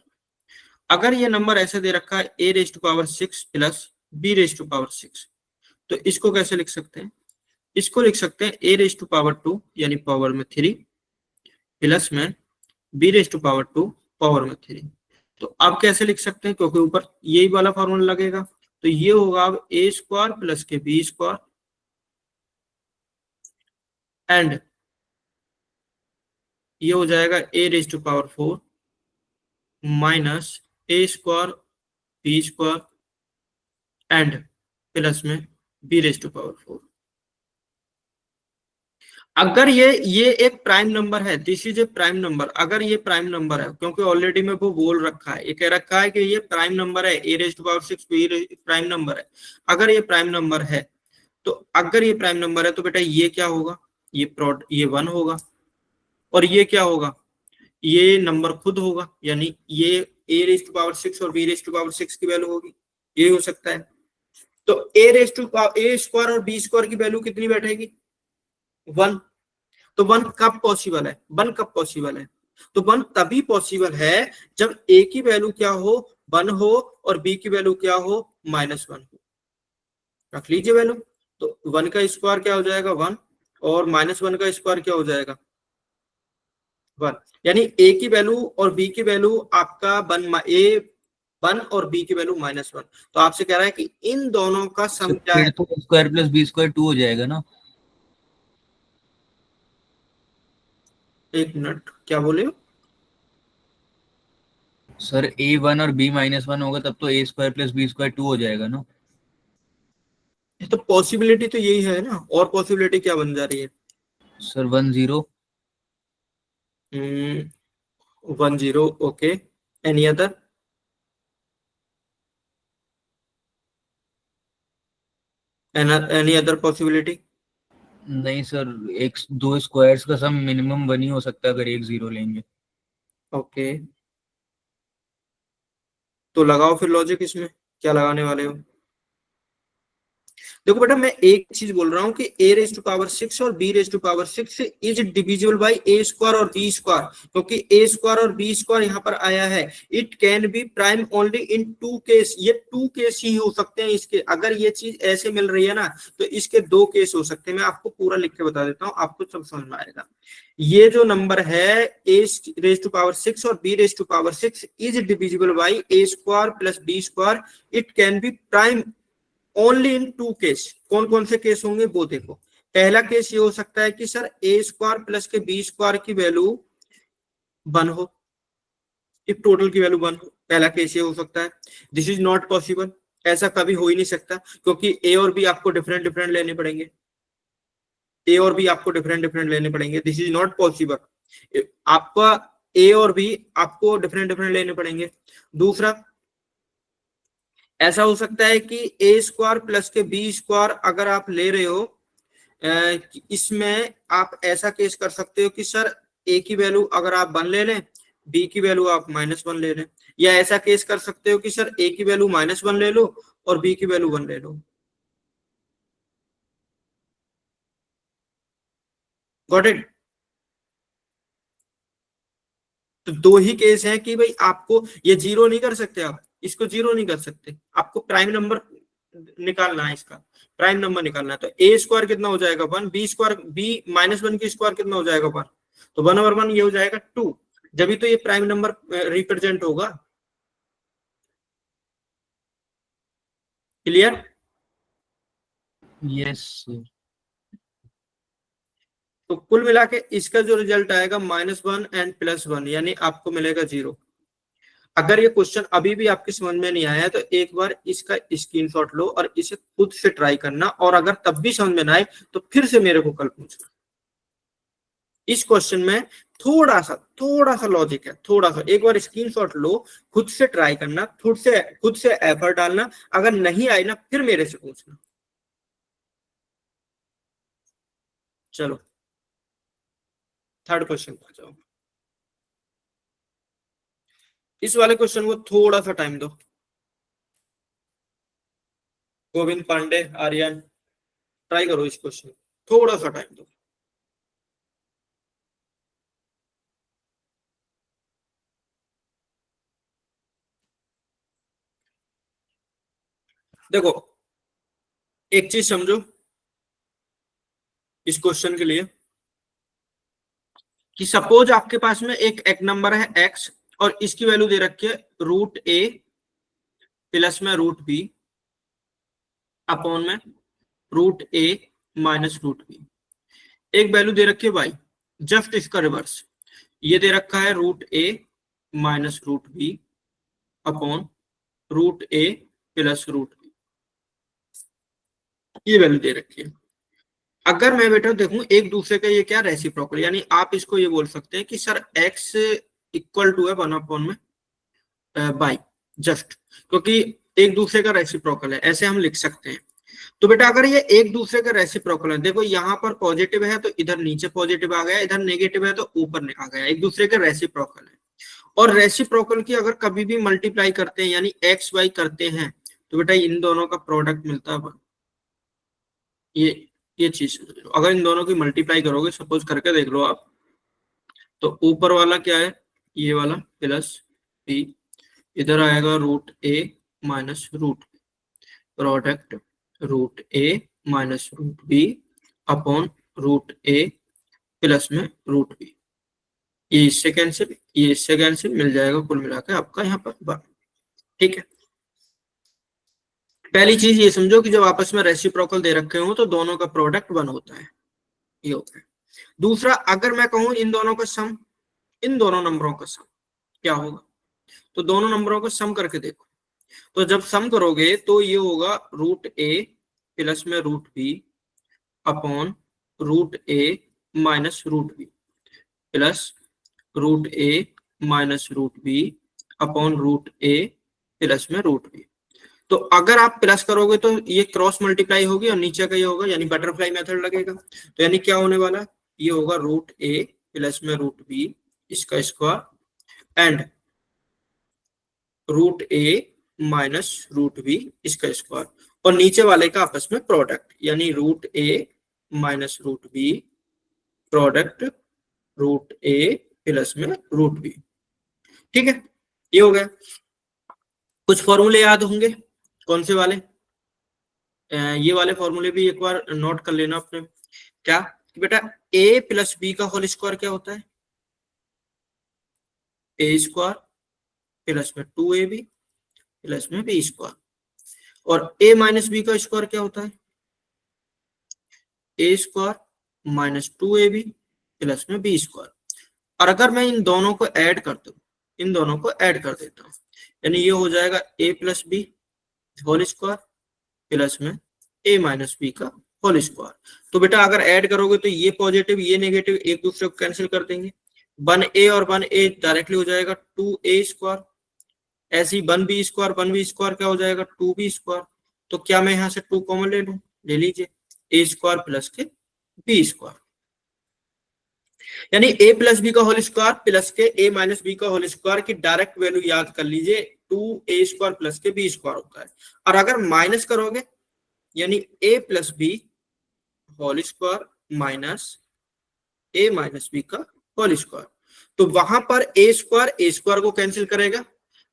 अगर ये नंबर ऐसे दे रखा है a�6 + प्लस b�6, तो इसको कैसे लिख सकते हैं? इसको लिख सकते हैं a�2 यानी पावर में 3 प्लस में b�2 = पावर में 3। तो आप कैसे लिख सकते हैं, क्योंकि ऊपर यही वाला फॉर्मूला लगेगा, तो ये होगा अब a² प्लस के b² एंड ये हो जाएगा a⁴ minus a² b² and plus में b⁴। अगर ये एक प्राइम नंबर है, this is a prime number, अगर ये प्राइम नंबर है, क्योंकि ऑलरेडी में वो बोल रखा है, ये कह रखा है कि ये प्राइम नंबर है, a�6 प्राइम नंबर है। अगर ये प्राइम नंबर है तो अगर ये प्राइम नंबर है तो बेटा ये क्या होगा, ये 1 होगा, और ये क्या होगा, ये नंबर खुद होगा, यानी ये a�6 और b�6 की वैल्यू होगी, ये हो सकता है। तो a² और b² की वैल्यू कितनी बैठेगी? 1। तो 1 कब पॉसिबल है? 1 कब पॉसिबल है? तो 1 तभी पॉसिबल है जब a की वैल्यू क्या हो, 1 हो, और b की वैल्यू क्या हो, -1 हो। रख लीजिए वैल्यू, तो 1 का स्क्वायर क्या हो जाएगा 1, और -1 का स्क्वायर क्या हो जाएगा 1। यानी a की वैल्यू और b की वैल्यू आपका a 1 और b की वैल्यू -1। तो आपसे कह रहा है कि इन दोनों का सम क्या है। फिर तो स्क्वायर प्लस बी स्क्वायर 2 हो जाएगा ना। एक मिनट, क्या बोले हो? सर a1 और b -1 होगा तब तो a square plus b square 2 हो जाएगा ना। ये तो पॉसिबिलिटी तो यही है ना, और पॉसिबिलिटी क्या बन जा रही है? Sir 1 0। 1 0, okay. Any other? Any other possibility? नहीं सर, एक दो स्क्वायर्स का सम मिनिमम 1 ही हो सकता है अगर एक 0 लेंगे। ओके, तो लगाओ फिर लॉजिक इसमें, क्या लगाने वाले हो? देखो बेटा, मैं एक चीज बोल रहा हूँ कि a⁻6 और b⁻6 is divisible by a square और b स्क्वायर, क्योंकि a स्क्वायर और b स्क्वायर यहाँ पर आया है। It can be prime only in 2 case, ये 2 केस ही हो सकते हैं इसके। अगर ये चीज ऐसे मिल रही है ना, तो इसके 2 केस हो सकते हैं। मैं आपको पूरा लिख के बता देता हूँ, आपको सब समझ में आएगा। ये जो नंबर है a⁻6 और b⁻6 is divisible by a square plus b square. It can be prime only in 2 case. कौन कौन से केस होंगे वो देखो। पहला केस ये हो सकता है कि सर a स्क्वायर प्लस के b स्क्वायर की वैल्यू 1 हो, इफ टोटल की वैल्यू 1 हो। पहला केस ये हो सकता है। दिस इज नॉट पॉसिबल, ऐसा कभी हो ही नहीं सकता, क्योंकि a और b आपको डिफरेंट डिफरेंट लेने पड़ेंगे। a और b आपको डिफरेंट डिफरेंट लेने पड़ेंगे, दिस इज नॉट पॉसिबल। आपका a और b आपको डिफरेंट डिफरेंट लेने पड़ेंगे। दूसरा, ऐसा हो सकता है कि a स्क्वायर प्लस के b स्क्वायर अगर आप ले रहे हो, इसमें आप ऐसा केस कर सकते हो कि सर a की वैल्यू अगर आप 1 ले लें, b की वैल्यू आप -1 ले लें। या ऐसा केस कर सकते हो कि सर a की वैल्यू -1 ले लो और b की वैल्यू 1 ले लो। Got it? तो 2 ही केस है कि भाई आपको ये जीरो नहीं कर सकते, आप इसको जीरो नहीं कर सकते, आपको प्राइम नंबर निकालना है। इसका प्राइम नंबर निकालना है। तो a स्क्वायर कितना हो जाएगा 1, b स्क्वायर b -1 की स्क्वायर कितना हो जाएगा 1, तो 1/1 ये हो जाएगा 2। जब भी तो ये प्राइम नंबर रिप्रेजेंट होगा। क्लियर? Yes sir. तो कुल मिला के इसका जो रिजल्ट आएगा -1 एंड +1, यानी आपको मिलेगा 0। अगर ये क्वेश्चन अभी भी आपकी समझ में नहीं आया है तो एक बार इसका स्क्रीनशॉट लो और इसे खुद से ट्राई करना, और अगर तब भी समझ में ना आए तो फिर से मेरे को कल पूछना। इस क्वेश्चन में थोड़ा सा लॉजिक है, थोड़ा सा। एक बार स्क्रीनशॉट लो, खुद से ट्राई करना, खुद से एफर्ट डालना। अगर नहीं आए ना फिर मेरे से पूछना। चलो थर्ड क्वेश्चन पर जाओ। इस वाले क्वेश्चन को थोड़ा सा टाइम दो। गोविंद पांडे, आर्यन, ट्राई करो इस क्वेश्चन, थोड़ा सा टाइम दो। देखो एक चीज समझो इस क्वेश्चन के लिए, कि सपोज आपके पास में एक नंबर है x और इसकी वैल्यू दे रखी है √a प्लस में √b अपॉन में √a माइनस √b। एक वैल्यू दे रखी है y, जस्ट इसका रिवर्स। ये दे रखा है √a minus √b upon √a plus √b। ये वैल्यू दे रखी है। अगर मैं बेटा देखूं एक दूसरे का ये क्या रेसिप्रोकल, यानी आप इसको ये बोल सकते हैं कि सर x इक्वल टू है 1 अपॉन में बाई, जस्ट क्योंकि एक दूसरे का रेसिप्रोकल है, ऐसे हम लिख सकते हैं। तो बेटा अगर ये एक दूसरे का रेसिप्रोकल है, देखो यहाँ पर पॉजिटिव है तो इधर नीचे पॉजिटिव आ गया, इधर नेगेटिव है तो ऊपर आ गया, एक दूसरे का रेसिप्रोकल है। और रेसिप्रोकल की अगर कभी भी मल्टीप्लाई करते हैं यानी एक्स वाई करते हैं तो बेटा इन दोनों का प्रोडक्ट मिलता है। ये चीज अगर इन दोनों की मल्टीप्लाई करोगे, सपोज करके देख लो आप, तो ऊपर वाला क्या है, ये वाला प्लस b, इधर आएगा √a minus √b, product √a minus root b upon root a plus में रूट बी। ये इससे कैंसिल, ये इससे कैंसिल, मिल जाएगा कुल मिलाकर आपका यहाँ पर 1। ठीक है, पहली चीज ये समझो कि जब आपस में रेसिप्रोकल दे रखे हो तो दोनों का प्रोडक्ट 1 होता है, ये होता है। दूसरा, अगर मैं कहूं इन दोनों का सम, इन दोनों नंबरों का सम क्या होगा, तो दोनों नंबरों को सम करके देखो। तो जब सम करोगे तो ये होगा रूट ए प्लस में root b upon root a minus root b plus root a minus root b upon root a plus में रूट बी। तो अगर आप प्लस करोगे तो ये क्रॉस मल्टीप्लाई होगी और नीचे का ये होगा, यानी बटरफ्लाई मेथड लगेगा। तो यानी क्या होने वाला है, ये होगा रूट ए प्लस में रूट बी इसका square and root a minus root b इसका स्क्वायर, और नीचे वाले का आपस में प्रोडक्ट, यानी root a minus root b product root a plus में रूट बी। ठीक है, ये हो गया। कुछ फॉर्मूले याद होंगे, कौन से वाले, ये वाले फॉर्मूले भी एक बार नोट कर लेना अपने। क्या कि बेटा a प्लस बी का होल स्क्वायर क्या होता है, a स्क्वायर प्लस में 2ab प्लस में b स्क्वायर, और a माइनस बी का स्क्वायर क्या होता है, a square minus 2ab plus में b स्क्वायर। और अगर मैं इन दोनों को ऐड कर दूं, इन दोनों को ऐड कर देता हूं, यानी ये हो जाएगा a plus b whole square plus में a माइनस बी का होल स्क्वायर। तो बेटा अगर ऐड करोगे तो ये पॉजिटिव ये नेगेटिव एक दूसरे को कैंसिल कर देंगे, 1a और 1a डायरेक्टली हो जाएगा 2a स्क्वायर, ऐसे ही 1b स्क्वायर 1b स्क्वायर क्या हो जाएगा 2b स्क्वायर। तो क्या मैं यहाँ से 2 कॉमन ले लूं, ले लीजिए, a स्क्वायर प्लस के b स्क्वायर, यानी a प्लस बी का होल स्क्वायर प्लस के a माइनस बी का होल स्क्वायर की डायरेक्ट वैल्यू याद कर लीजिए, 2a स्क्वायर प्लस के b स्क्वायर होता है। और अगर माइनस करोगे यानी a plus b whole square minus a minus b का होल स्क्वायर, तो वहां पर a स्क्वायर को कैंसिल करेगा,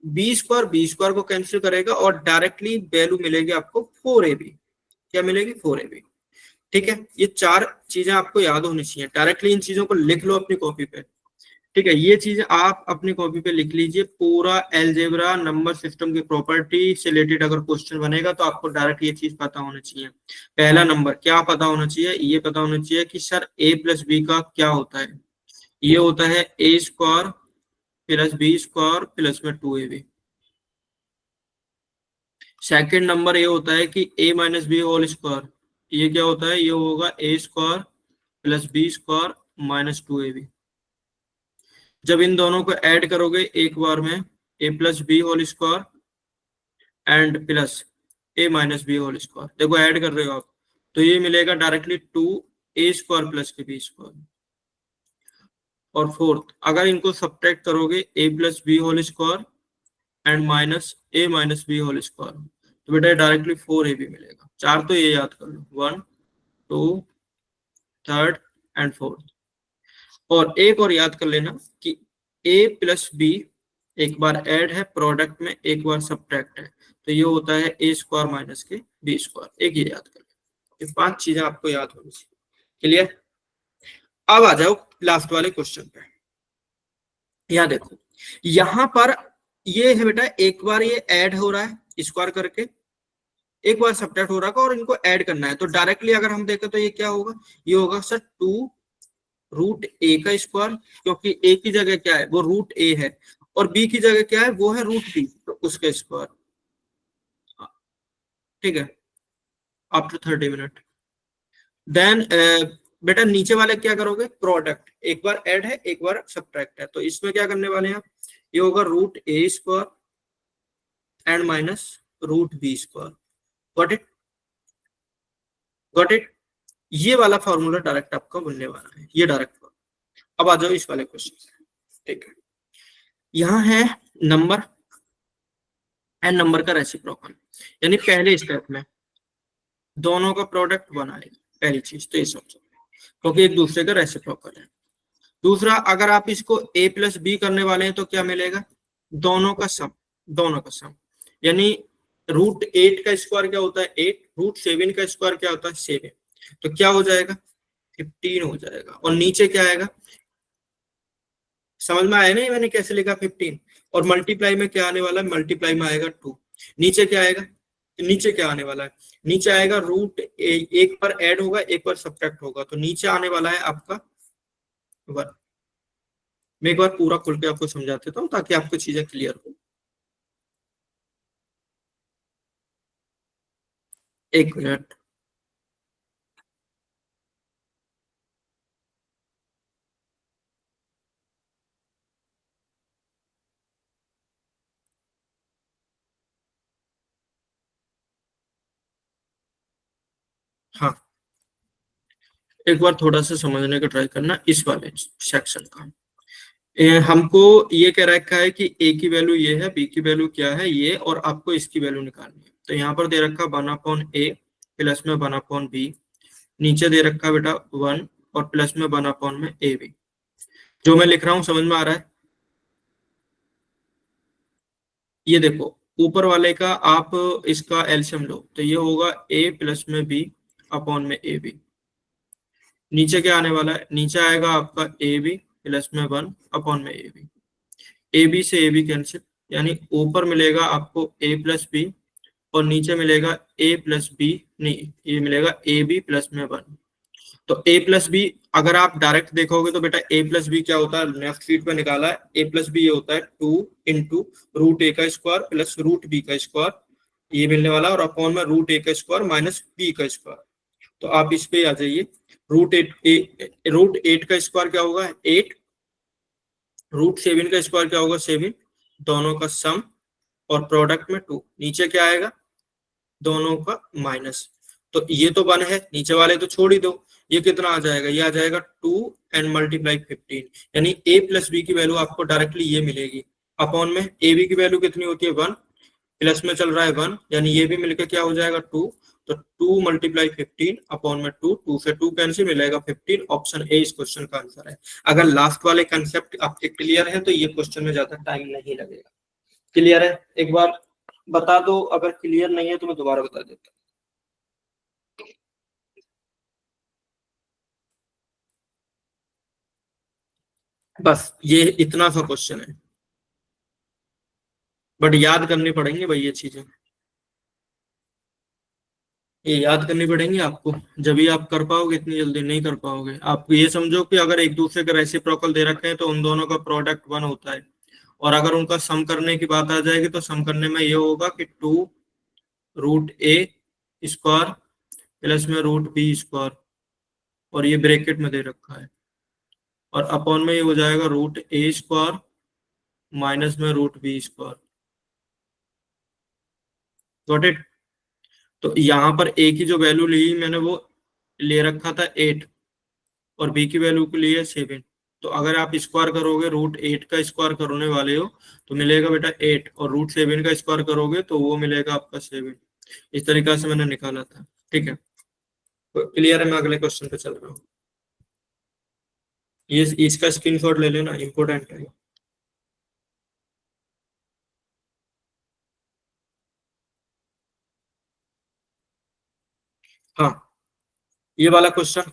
b स्क्वायर को कैंसिल करेगा, और डायरेक्टली वैल्यू मिलेगी आपको 4ab। क्या मिलेगी, 4ab। ठीक है, ये 4 चीजें आपको याद होनी चाहिए, डायरेक्टली इन चीजों को लिख लो अपनी कॉपी पे। ठीक है, ये चीज आप अपनी कॉपी पे लिख लीजिए, पूरा अलजेब्रा नंबर सिस्टम की प्रॉपर्टी से रिलेटेड अगर क्वेश्चन बनेगा तो आपको डायरेक्ट ये चीज पता होना चाहिए। पहला नंबर क्या पता होना चाहिए, ये पता होना चाहिए कि सर a प्लस बी का क्या होता है, ये होता है a square plus b square plus में 2ab। सेकेंड नंबर ये होता है कि a minus b whole square, ये क्या होता है, ये होगा a square plus b square minus 2ab। जब इन दोनों को ऐड करोगे एक बार में a plus b whole square and plus a minus b whole square, देखो ऐड कर रहे हो आप, तो ये मिलेगा डायरेक्टली 2a स्क्वायर प्लस के बी स्क्वायर। और फोर्थ, अगर इनको सब्ट्रैक्ट करोगे a plus b whole square and minus a minus b whole square, तो बेटा डायरेक्टली 4ab मिलेगा। 4 तो ये याद कर लो, 1 2 3 एंड 4। और एक और याद कर लेना कि a प्लस बी एक बार ऐड है प्रोडक्ट में, एक बार सब्ट्रैक्ट है, तो ये होता है a स्क्वायर माइनस के b स्क्वायर। एक ये याद कर लेना, ये 5 चीजें आपको याद होनी चाहिए। क्लियर, अब आ जाओ लास्ट वाले क्वेश्चन पे। यहाँ देखो, यहाँ पर ये है बेटा, एक बार ये ऐड हो रहा है स्क्वायर करके, एक बार सब्ट्रैक्ट हो रहा है और इनको ऐड करना है। तो डायरेक्टली अगर हम देखें तो ये क्या होगा, ये होगा सर 2 रूट ए का स्क्वायर, क्योंकि ए की जगह क्या है वो रूट ए है, और बी की जगह क्या है वो है रूट बी, तो उसका स्क्वायर। ठीक है, आफ्टर 30 मिनट। देन बेटा नीचे वाले क्या करोगे, प्रोडक्ट, एक बार ऐड है एक बार सब्ट्रैक्ट है, तो इसमें क्या करने वाले हैं आप, ये होगा root a square and minus root b square. Got it, got it. ये वाला फॉर्मूला डायरेक्ट आपका बनने वाला है, ये डायरेक्ट। अब आ जाओ इस वाले क्वेश्चन। ठीक है, यहाँ है नंबर एंड नंबर का रेसिप्रोकल, यानी पहले स्टेप में दोनों का प्रोडक्ट बनाएगा, पहली चीज तो ये समझो, क्योंकि एक दूसरे का रेसिप्रोकल है। दूसरा, अगर आप इसको a प्लस बी करने वाले हैं तो क्या मिलेगा, दोनों का सम, दोनों का सम, यानी रूट 8 का स्क्वायर क्या होता है 8, रूट 7 का स्क्वायर क्या होता है 7, तो क्या हो जाएगा 15 हो जाएगा। और नीचे क्या आएगा, समझ में आया नहीं मैंने कैसे लिखा 15, और मल्टीप्लाई में क्या आने वाला है, मल्टीप्लाई में आएगा 2। नीचे क्या आएगा, नीचे क्या आने वाला है, नीचे आएगा रूट एक पर ऐड होगा एक पर सब्ट्रैक्ट होगा, तो नीचे आने वाला है आपका 1। मैं एक बार पूरा खुल के आपको समझा देता हूँ ताकि आपको चीजें क्लियर हो। एक मिनट, हाँ एक बार थोड़ा सा समझने का ट्राई करना इस वाले सेक्शन का। हमको ये कह रखा है कि ए की वैल्यू ये है, बी की वैल्यू क्या है ये, और आपको इसकी वैल्यू निकालनी है। तो यहाँ पर दे रखा 1/a प्लस में 1/b, नीचे दे रखा बेटा 1 और प्लस में 1 में ए बी। जो मैं लिख रहा हूँ समझ में आ रहा है? ये देखो ऊपर वाले का आप इसका एलसीएम लो तो ये होगा a प्लस में b अपॉन में ए बी। नीचे क्या आने वाला है, नीचे आएगा आपका ए बी प्लस में 1 अपॉन में ए बी। ए बी से ए बी कैंसिल, यानी ऊपर मिलेगा आपको a प्लस बी और नीचे मिलेगा a प्लस बी, नहीं ये मिलेगा ए बी प्लस में 1। तो a प्लस बी अगर आप डायरेक्ट देखोगे तो बेटा a प्लस बी क्या होता है, नेक्स्ट शीट पे निकाला है, a प्लस बी ये होता है 2 इंटू रूट ए का स्क्वायर प्लस रूट बी का स्क्वायर, ये मिलने वाला, और अपॉन में रूट ए का स्क्वायर माइनस बी का स्क्वायर। तो आप इस पे आ जाइए, रूट 8 का स्क्वायर क्या होगा 8, रूट 7 का स्क्वायर क्या होगा 7, दोनों का सम और प्रोडक्ट में 2, नीचे क्या आएगा दोनों का माइनस। तो ये तो 1 है, नीचे वाले तो छोड़ ही दो, ये कितना आ जाएगा, ये आ जाएगा 2 एंड मल्टीप्लाई 15, यानी a प्लस बी की वैल्यू आपको डायरेक्टली ये मिलेगी। अपॉन में ए बी की वैल्यू कितनी होती है 1, प्लस में चल रहा है 1, यानी ये भी मिलकर क्या हो जाएगा 2, तो 2 मल्टीप्लाई 15 अपॉन में 2, 2 से 2 कैंसिल, मिलेगा 15। ऑप्शन ए इस क्वेश्चन का आंसर है। अगर लास्ट वाले कंसेप्ट आपके क्लियर है तो ये क्वेश्चन में ज्यादा टाइम नहीं लगेगा। क्लियर है? एक बार बता दो, अगर क्लियर नहीं है तो मैं दोबारा बता देता हूँ। बस ये इतना सा क्वेश्चन है, बट याद करनी पड़ेंगी भाई ये चीजें, ये याद करनी पड़ेंगी आपको, जब भी आप कर पाओगे, इतनी जल्दी नहीं कर पाओगे। आप ये समझो कि अगर एक दूसरे के रेसिप्रोकल दे रखे हैं तो उन दोनों का प्रोडक्ट 1 होता है, और अगर उनका सम करने की बात आ जाएगी तो सम करने में ये होगा कि 2 रूट ए स्क्वायर प्लस में रूट बी स्क्वायर, और ये ब्रैकेट में दे रखा है, और अपॉन में ये हो जाएगा रूट ए स्क्वायर माइनस में root b square. Got it? तो यहाँ पर a की जो वैल्यू ली मैंने वो ले रखा था 8 और b की वैल्यू को लिए 7। तो अगर आप स्क्वायर करोगे, रूट 8 का स्क्वायर करने वाले हो तो मिलेगा बेटा 8, और रूट 7 का स्क्वायर करोगे तो वो मिलेगा आपका 7। इस तरीका से मैंने निकाला था। ठीक है, तो क्लियर है? मैं अगले क्वेश्चन पे चल रहा हूँ। ये इसका स्क्रीनशॉट ले लेना, इंपॉर्टेंट है। हाँ ये वाला क्वेश्चन,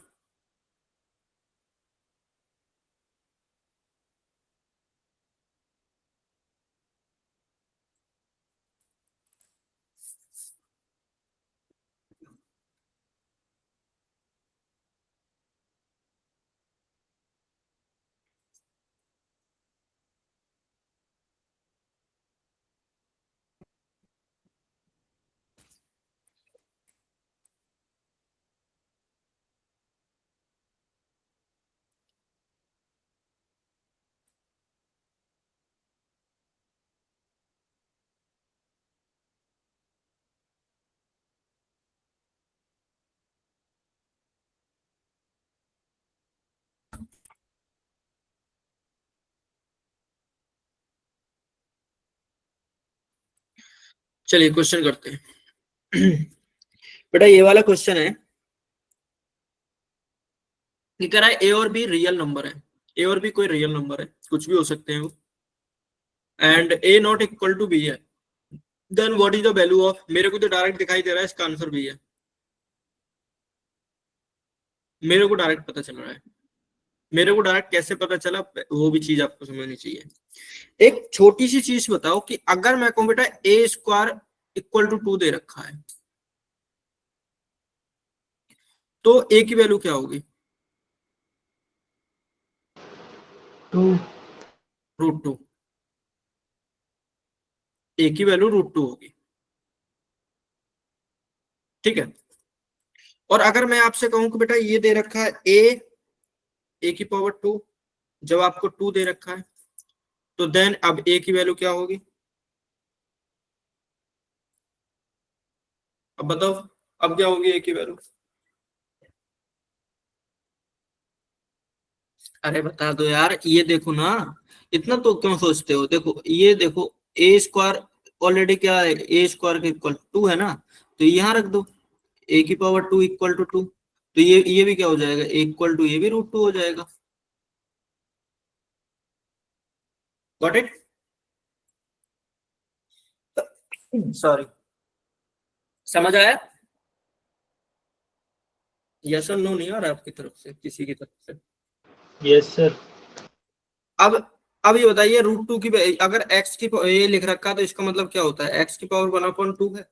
चलिए क्वेश्चन करते हैं। बेटा ये वाला क्वेश्चन है, ये कह रहा है ए और बी रियल नंबर है, ए और बी कोई रियल नंबर है, कुछ भी हो सकते हैं वो, and a not equal to b है। Then what is the value of, मेरे को तो डायरेक्ट दिखाई दे रहा है, इसका आंसर भी है, मेरे को डायरेक्ट पता चल रहा है। मेरे को डायरेक्ट कैसे पता चला, वो भी चीज आपको समझनी चाहिए। एक छोटी सी चीज बताओ कि अगर मैं कहूं बेटा ए स्क्वायर इक्वल टू 2 दे रखा है, तो ए की वैल्यू क्या होगी? 2 √2। ए की वैल्यू √2 होगी, ठीक है। और अगर मैं आपसे कहूं कि बेटा ये दे रखा है ए की पावर 2, जब आपको 2 दे रखा है, तो देन अब ए की वैल्यू क्या होगी? अब बताओ, अब क्या होगी ए की वैल्यू? अरे बता दो यार, ये देखो ना, इतना तो क्यों सोचते हो? देखो ये देखो, ए स्क्वायर ऑलरेडी क्या है, ए स्क्वायर के इक्वल 2 है ना, तो यहाँ रख दो ए की पावर 2 इक्वल टू 2, तो ये भी क्या हो जाएगा, इक्वल टू, ये भी √2 हो जाएगा। Got it? सॉरी, समझ आया? यस और नो नहीं आ रहा आपकी तरफ से, किसी की तरफ से? Yes sir. अब ये बताइए, √2 की अगर x की ये लिख रखा है, तो इसका मतलब क्या होता है, x की पावर 1/2 है।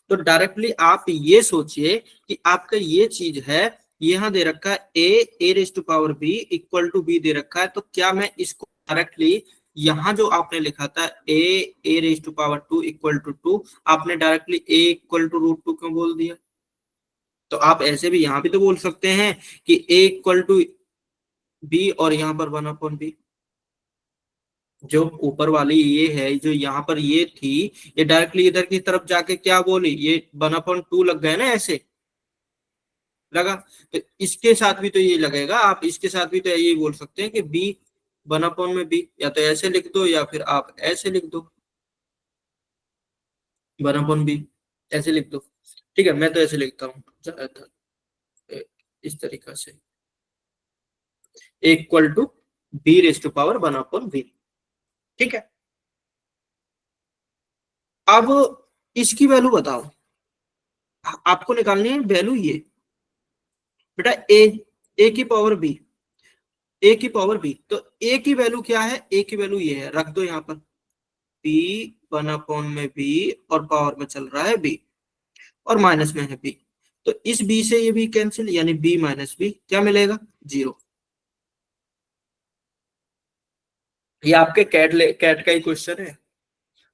तो डायरेक्टली आप ये सोचिए कि आपका ये चीज है, यहाँ दे रखा है a raise to power b equal to b दे रखा है, तो क्या मैं इसको डायरेक्टली यहाँ जो आपने लिखा था a raise to power 2 equal to 2, आपने डायरेक्टली ए इक्वल टू √2 क्यों बोल दिया? तो आप ऐसे भी यहाँ भी तो बोल सकते हैं कि ए इक्वल टू बी और यहाँ पर 1/b। जो ऊपर वाली ये है, जो यहाँ पर ये थी, ये डायरेक्टली इधर की तरफ जाके क्या बोली, ये 1/2 लग गए ना, ऐसे लगा। तो इसके साथ भी तो ये लगेगा, आप इसके साथ भी तो ये बोल सकते हैं कि बी 1/b, या तो ऐसे लिख दो या फिर आप ऐसे लिख दो 1/b, ऐसे लिख दो। ठीक है, मैं तो ऐसे लिखता हूँ ज्यादातर, इस तरीका से, equal to b raise to power 1/b। ठीक है, अब इसकी वैल्यू बताओ, आपको निकालनी है वैल्यू ये बेटा, ए की पावर बी, ए की पावर बी, तो ए की वैल्यू क्या है, ए की वैल्यू ये है, रख दो यहाँ पर बी 1/b, और पावर में चल रहा है बी, और माइनस में है बी, तो इस बी से ये बी कैंसिल, यानी बी माइनस बी क्या मिलेगा, 0। ये आपके कैट का ही क्वेश्चन है।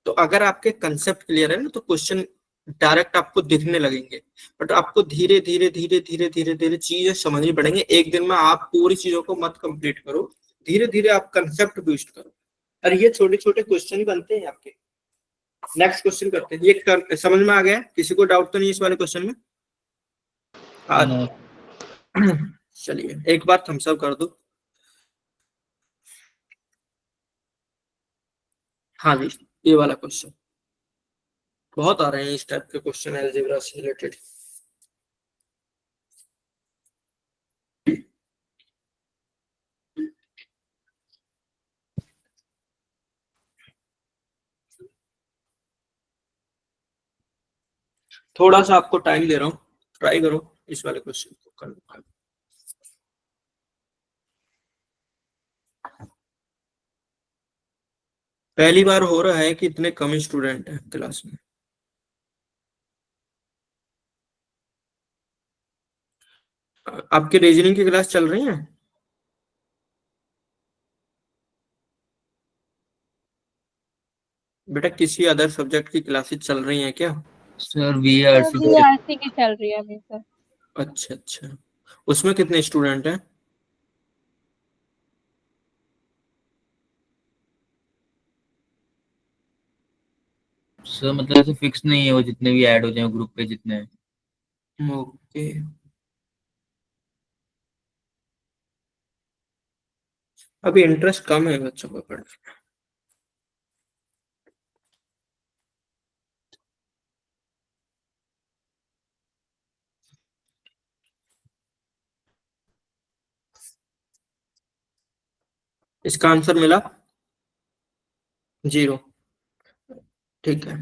तो अगर आपके कंसेप्ट क्लियर है ना, तो क्वेश्चन डायरेक्ट आपको दिखने लगेंगे, बट आपको धीरे धीरे धीरे धीरे धीरे धीरे चीजें समझनी पड़ेंगी। एक दिन में आप पूरी चीजों को मत कंप्लीट करो, धीरे धीरे आप कंसेप्ट बूस्ट करो। और ये छोटे छोटे क्वेश्चन ही बनते हैं आपके। नेक्स्ट क्वेश्चन करते हैं, ये समझ में आ गया? किसी को डाउट तो नहीं इस वाले क्वेश्चन में? नो। चलिए एक बार थम्स अप कर दो। हाँ जी, ये वाला क्वेश्चन बहुत आ रहे हैं, इस टाइप के क्वेश्चन अलजेब्रा से रिलेटेड। थोड़ा सा आपको टाइम दे रहा हूँ, ट्राई करो इस वाले क्वेश्चन को करने। पहली बार हो रहा है कि इतने कम स्टूडेंट हैं क्लास में। आपके रीजनिंग की क्लास चल रही है? बेटा किसी अदर सब्जेक्ट की क्लासेस चल रही हैं क्या? सर वीआरसी की आरसी की चल रही है अभी सर। अच्छा अच्छा, उसमें कितने स्टूडेंट हैं? सर मतलब ऐसे फिक्स नहीं है, वो जितने भी ऐड हो जाए ग्रुप पे जितने हैं। ओके, अभी इंटरेस्ट कम है बच्चों का पढ़ने में। इसका आंसर मिला 0। ठीक है,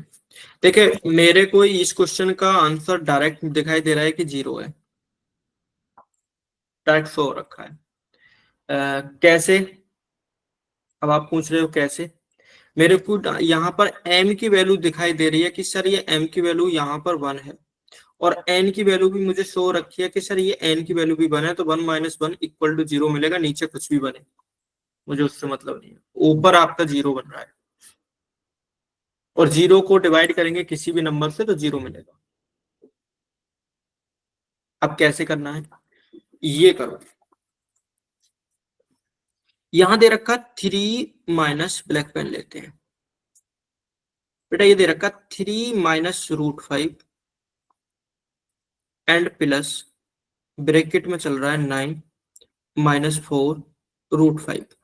देखिए मेरे को इस क्वेश्चन का आंसर डायरेक्ट दिखाई दे रहा है कि 0 है, डायरेक्ट शो रखा है। कैसे? अब आप पूछ रहे हो कैसे। मेरे को यहाँ पर m की वैल्यू दिखाई दे रही है कि सर ये m की वैल्यू यहाँ पर 1 है, और n की वैल्यू भी मुझे शो रखी है कि सर ये n की वैल्यू भी 1 है, तो 1 - 1 = 0 मिलेगा, नीचे कुछ भी बने मुझे उससे मतलब नहीं है, ऊपर आपका 0 बन रहा है, और 0 को डिवाइड करेंगे किसी भी नंबर से तो 0 मिलेगा। अब कैसे करना है, ये करो, यहां दे रखा 3 माइनस, ब्लैक पेन लेते हैं बेटा, ये दे रखा 3 - √5 एंड प्लस, ब्रैकेट में चल रहा है 9 - 4 √5,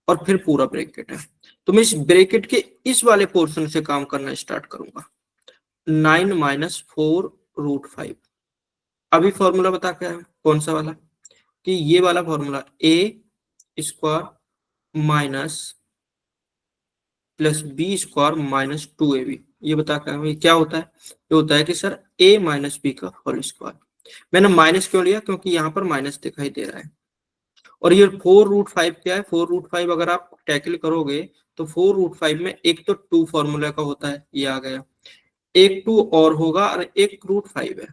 और फिर पूरा ब्रैकेट है। तो मैं इस ब्रैकेट के इस वाले पोर्शन से काम करना स्टार्ट करूंगा, 9 - 4 √5। अभी फॉर्मूला बता क्या है, कौन सा वाला, कि ये वाला formula a² minus plus b² - 2ab, ये बता क्या होता है, ये होता है कि सर a - b का होल स्क्वायर। मैंने माइनस क्यों लिया, क्योंकि यहाँ पर माइनस दिखाई दे रहा है, और ये 4 √5 क्या है, 4 √5 अगर आप टैकल करोगे तो 4 √5 में एक तो 2 फॉर्मूला का होता है, ये आ गया, एक 2 और होगा, और एक √5 है,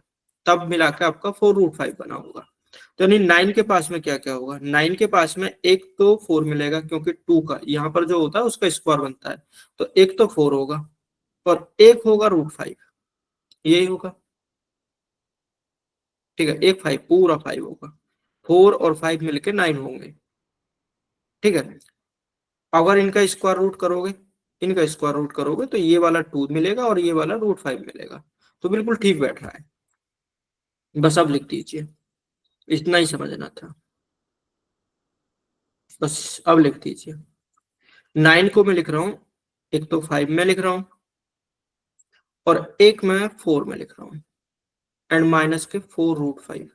तब मिलाकर आपका 4 √5 बना होगा। तो यानी 9 के पास में क्या क्या होगा, 9 के पास में एक तो 4 मिलेगा, क्योंकि 2 का यहाँ पर जो होता है उसका स्क्वायर बनता है, तो एक तो 4 होगा, और एक होगा √5, यही होगा, ठीक है, एक 5 पूरा 5 होगा, 4 और 5 मिलके 9 होंगे, ठीक है। अगर इनका स्क्वायर रूट करोगे, इनका स्क्वायर रूट करोगे तो ये वाला 2 मिलेगा और ये वाला √5 मिलेगा, तो बिल्कुल ठीक बैठ रहा है। बस अब लिख दीजिए, इतना ही समझना था, बस अब लिख दीजिए। 9 को मैं लिख रहा हूं, एक तो 5 में लिख रहा हूं, और एक मैं 4 में लिख रहा हूं, एंड माइनस के 4 √5,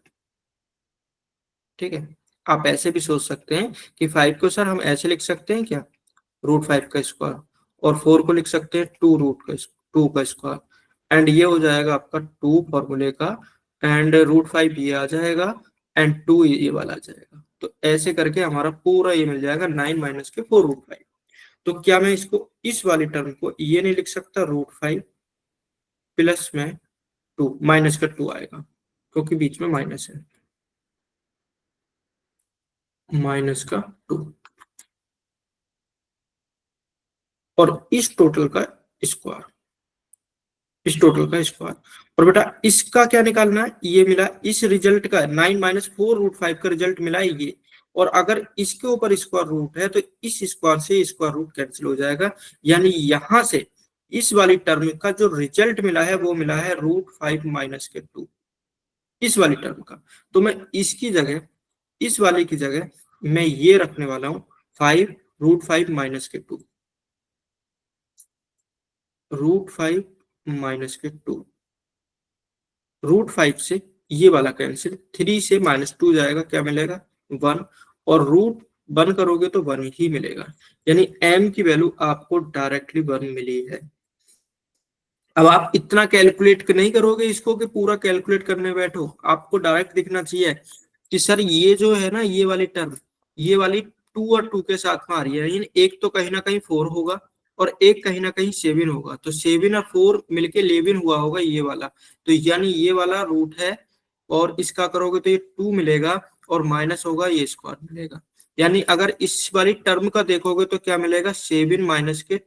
ठीक है। आप ऐसे भी सोच सकते हैं कि 5 को सर हम ऐसे लिख सकते हैं क्या, √5 का स्क्वायर, और 4 को लिख सकते हैं 2 का स्क्वायर, एंड ये हो जाएगा आपका 2 फॉर्मूले का, एंड √5 ये आ जाएगा, एंड 2 ये वाला आ जाएगा, तो ऐसे करके हमारा पूरा ये मिल जाएगा 9 माइनस के 4 √5। तो क्या मैं इसको, इस वाली टर्म को ये नहीं लिख सकता, √5 प्लस में 2, माइनस का 2 आएगा क्योंकि बीच में माइनस है, माइनस का 2, और इस टोटल का स्क्वायर, इस टोटल का स्क्वायर, और बेटा इसका क्या निकालना है, ये मिला इस रिजल्ट का, 9 - 4 √5 का रिजल्ट मिला है ये, और अगर इसके ऊपर स्क्वायर रूट है तो इस स्क्वायर से स्क्वायर रूट कैंसिल हो जाएगा, यानी यहां से इस वाली टर्म का जो रिजल्ट मिला है वो मिला है √5 माइनस के 2, इस वाली टर्म का। तो मैं इसकी जगह, इस वाले की जगह मैं ये रखने वाला हूं 5 √5 माइनस के 2, √5 माइनस के 2, √5 से ये वाला कैंसिल, 3 से -2 जाएगा, क्या मिलेगा 1, और रूट 1 करोगे तो 1 ही मिलेगा, यानी m की वैल्यू आपको डायरेक्टली 1 मिली है। अब आप इतना कैलकुलेट नहीं करोगे इसको कि पूरा कैलकुलेट करने बैठो, आपको डायरेक्ट दिखना चाहिए कि सर ये जो है ना, ये वाली टर्म, ये वाली 2 और 2 के साथ में आ रही है, यानी एक तो कहीं ना कहीं 4 होगा और एक कहीं ना कहीं 7 होगा, तो 7 और 4 मिलके 11 हुआ होगा ये वाला, तो यानी ये वाला रूट है, और इसका करोगे तो ये 2 मिलेगा, और माइनस होगा ये स्क्वायर मिलेगा, यानी अगर इस वाली टर्म का देखोगे तो क्या मिलेगा, 7 माइनस के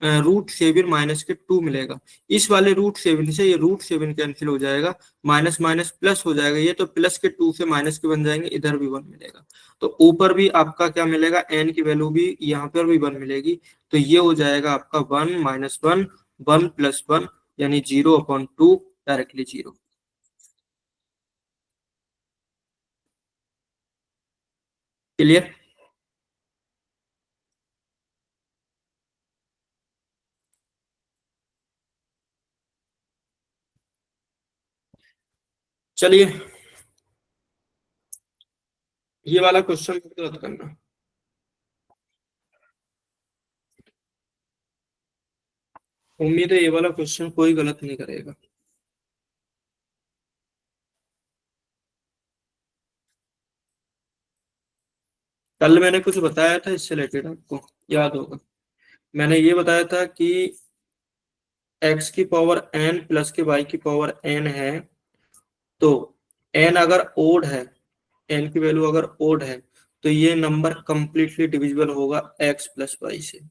√7 माइनस के 2 मिलेगा, इस वाले √7 से ये √7 कैंसिल हो जाएगा, माइनस माइनस प्लस हो जाएगा, ये तो प्लस के 2 से माइनस के बन जाएंगे, इधर भी 1 मिलेगा, तो ऊपर भी आपका क्या मिलेगा, n की वैल्यू भी यहाँ पर भी 1 मिलेगी, तो ये हो जाएगा आपका 1 - 1 1 + 1, यानी 0/2, डायरेक्टली 0। क्लियर? चलिए ये वाला क्वेश्चन रद्द करना। उम्मीद है ये वाला क्वेश्चन कोई गलत नहीं करेगा। कल मैंने कुछ बताया था इससे रिलेटेड, आपको याद होगा। मैंने ये बताया था कि x की पावर n प्लस के y की पावर n है, तो n अगर ओड है, n की वैल्यू अगर ओड है, तो ये नंबर कंप्लीटली डिविजिबल होगा x प्लस वाई से।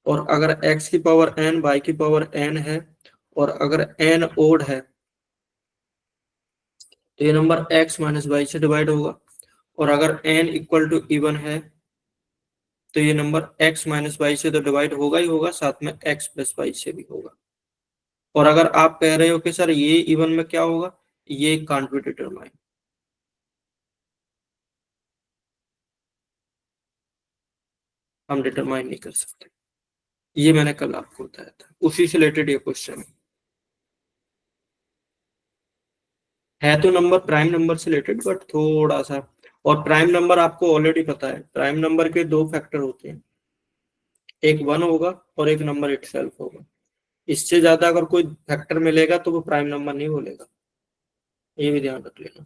और अगर x की पावर n y की पावर n है और अगर n ओड है, तो ये नंबर x माइनस वाई से डिवाइड होगा। और अगर n इक्वल टू इवन है, तो ये नंबर x माइनस वाई से तो डिवाइड होगा ही होगा, साथ में x प्लस वाई से भी होगा। और अगर आप कह रहे हो कि सर ये इवन में क्या होगा, ये कांट बी डिटरमाइन, हम डिटरमाइन नहीं कर सकते। ये मैंने कल आपको बताया था, उसी से रिलेटेड ये क्वेश्चन है तो नंबर प्राइम नंबर से रिलेटेड, बट थोड़ा सा। और प्राइम नंबर आपको ऑलरेडी पता है, प्राइम नंबर के दो फैक्टर होते हैं, एक 1 होगा और एक नंबर इटसेल्फ होगा। इससे ज्यादा अगर कोई फैक्टर मिलेगा तो वो प्राइम नंबर नहीं बोलेगा, ये भी ध्यान रख लेना।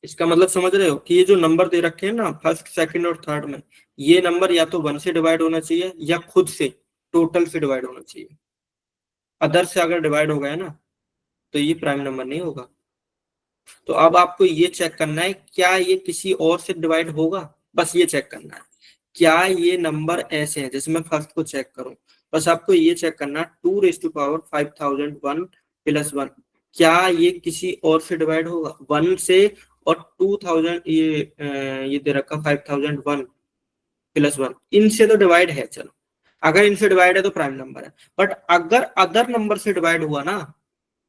इसका मतलब समझ रहे हो कि ये जो नंबर दे रखे हैं ना फर्स्ट सेकंड और थर्ड में, ये नंबर या तो 1 से डिवाइड होना चाहिए या खुद से टोटल से डिवाइड होना चाहिए। अदर से अगर डिवाइड हो गया ना तो ये प्राइम नंबर नहीं होगा। तो अब आपको ये चेक करना है क्या ये किसी और से डिवाइड होगा, बस ये चेक करना है। क्या ये नंबर ऐसे हैं, जैसे मैं फर्स्ट को चेक करूं, बस आपको ये चेक करना 2⁵ 5001 प्लस 1, क्या ये किसी और से डिवाइड होगा 1 से। और 2000 ये दे रखा 5001 प्लस 1, इनसे तो डिवाइड है, चलो अगर इनसे डिवाइड है तो प्राइम नंबर है। बट अगर अदर नंबर से डिवाइड हुआ ना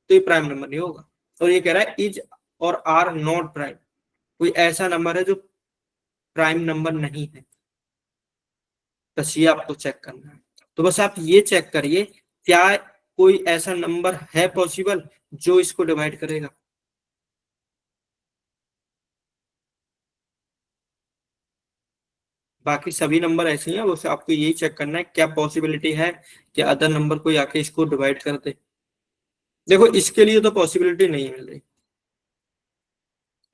तो ये प्राइम नंबर नहीं होगा। और ये कह रहा है इज और आर नॉट प्राइम, कोई ऐसा नंबर है जो प्राइम नंबर नहीं है, बस ये आपको चेक करना है। तो बस आप ये चेक करिए क्या कोई ऐसा नंबर है पॉसिबल जो इसको डिवाइड करेगा। बाकी सभी नंबर ऐसे ही हैं, बस आपको यही चेक करना है क्या पॉसिबिलिटी है कि अदर नंबर कोई आके इसको डिवाइड कर दे। देखो इसके लिए तो पॉसिबिलिटी नहीं मिल रही।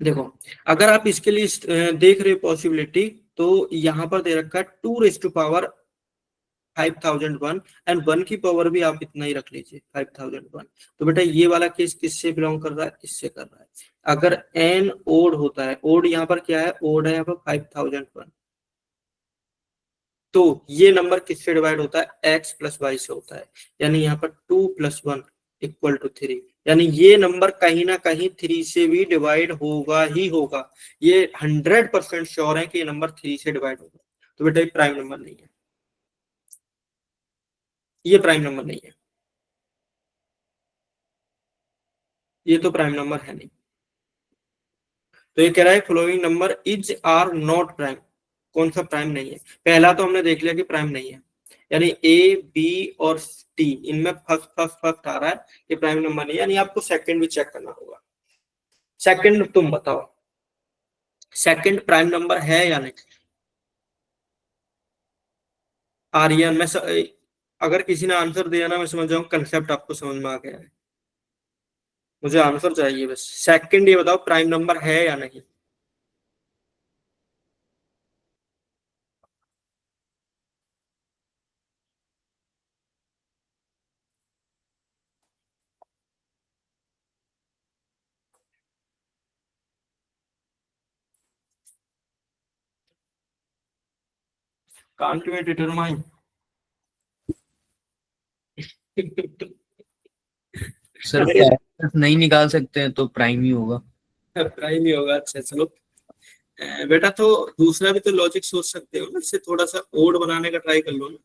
देखो अगर आप इसके लिए देख रहे हो पॉसिबिलिटी, तो यहाँ पर दे रखा है 2⁵5001 एंड 1 की पावर भी आप इतना ही रख लीजिए 5001। तो बेटा ये वाला केस किससे बिलोंग कर रहा है, इससे कर रहा है। अगर n ओड होता है, ओड यहाँ पर क्या है, ओड है यहाँ पर 5001, तो ये नंबर किससे डिवाइड होता है, x प्लस वाई से होता है। यानी यहाँ पर 2 + 1 = 3, यानी ये नंबर कहीं ना कहीं 3 से भी डिवाइड होगा ही होगा। ये 100% श्योर है कि ये नंबर 3 से डिवाइड होगा। तो बेटा ये प्राइम नंबर नहीं है, ये प्राइम नंबर नहीं है, ये तो प्राइम नंबर है नहीं। तो ये कह रहा है following number is or not prime, कौन सा प्राइम नहीं है। पहला तो हमने देख लिया कि प्राइम नहीं है, यानी ए बी और टी इनमें फर्स्ट फर्स्ट फर्स्ट आ रहा है, ये प्राइम नंबर नहीं है। यानी आपको सेकंड भी चेक करना होगा। सेकंड तुम बताओ, सेकंड प्राइम नंबर है या नहीं। आर्यन में अगर किसी ने आंसर दिया ना, मैं समझ जाऊँ कंसेप्ट आपको समझ में आ गया है। मुझे आंसर चाहिए बस, सेकंड ये बताओ प्राइम नंबर है या नहीं। Can't we determine sir factors नहीं निकाल सकते हैं तो प्राइम ही होगा। प्राइम ही होगा, अच्छा चलो। बेटा तो दूसरा भी तो लॉजिक सोच सकते हो ना, इससे थोड़ा सा ओड बनाने का ट्राई कर लो ना।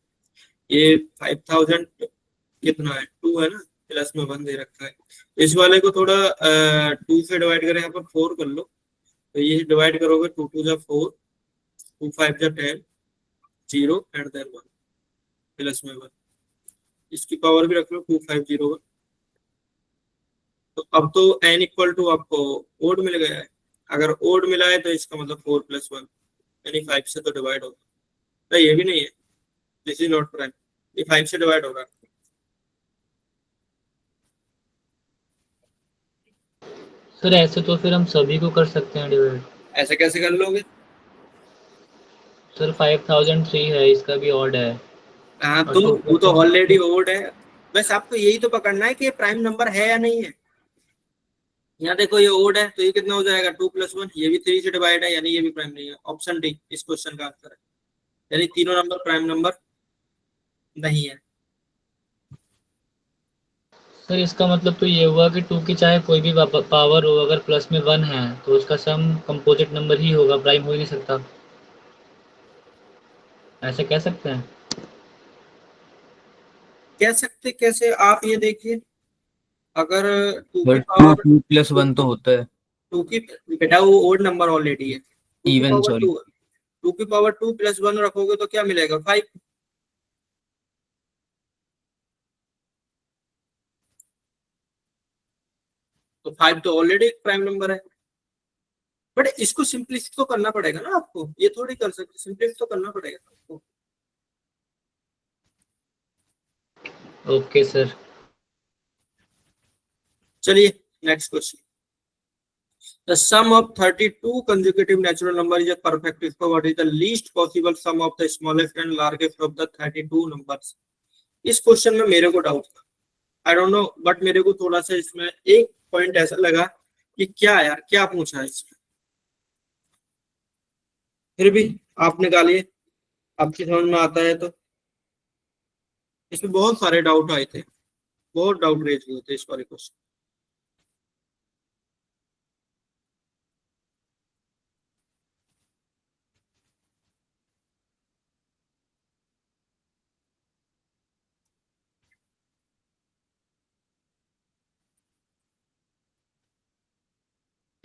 ये 5000 कितना है, 2 है ना, प्लस में 1 दे रखा है। इस वाले को थोड़ा 2 से डिवाइड करें, यहाँ पर 4 कर लो, तो ये डिवाइड करोगे 2 2 जा 4, 2 5 जा 10, 0 एंड देन 1 प्लस में 1, इसकी पावर भी रख लो 2501। तो अब तो n = आपको ओड मिल गया है। अगर ओड मिला है तो इसका मतलब 4 + 1 यानी 5 से तो डिवाइड होगा। तो ये भी नहीं है, दिस इज नॉट प्राइम, ये 5 से डिवाइड होगा। सर ऐसे तो फिर हम सभी को कर सकते हैं डिवाइड। ऐसे कैसे कर लोगे? सर 5003 है, इसका भी ऑड है। हाँ और तो टू वो तो ऑलरेडी ओड है, बस आपको यही तो पकड़ना है कि ये प्राइम नंबर है या नहीं है। यहाँ देखो ये ओड है तो ये कितना हो जाएगा 2 + 1, ये भी 3 से डिवाइड है, यानी ये भी प्राइम नहीं है। ऑप्शन डी इस क्वेश्चन का आंसर है, यानी तीनों नंबर प्राइम नंबर नहीं है। सर इसका मतलब तो ये हुआ कि 2 की चाहे कोई भी पावर हो, अगर प्लस में 1 है तो उसका सम कंपोजिट नंबर ही होगा, प्राइम हो ही नहीं सकता, ऐसे कह सकते हैं। कह सकते कैसे, आप ये देखिए, अगर 2 की बट पावर 2 + 1 तो होता है 2 की, बेटा वो ओड नंबर ऑलरेडी है, 2 की इवन, पावर सॉरी। 2, 2 की पावर 2 + 1 रखोगे तो क्या मिलेगा 5। तो 5 तो ऑलरेडी प्राइम नंबर है। बट इसको सिंप्लिस्ट तो करना पड़ेगा ना आपको, ये थोड़ी कर सकते, सिंप्लिस्ट तो करना पड़ेगा आपको। Okay sir. चलिए next question. The sum of 32 consecutive natural number is a perfect square. What is the least possible sum of the smallest and largest of the 32 numbers? इस क्वेश्चन में मेरे को डाउट था, आई डोंट नो, बट मेरे को थोड़ा सा इसमें एक पॉइंट ऐसा लगा कि क्या यार क्या पूछा है इसमें। फिर भी आप निकालिए, आपकी समझ में आता है तो। इसमें बहुत सारे डाउट आए थे, बहुत डाउट रेज हुए थे इस वाले क्वेश्चन।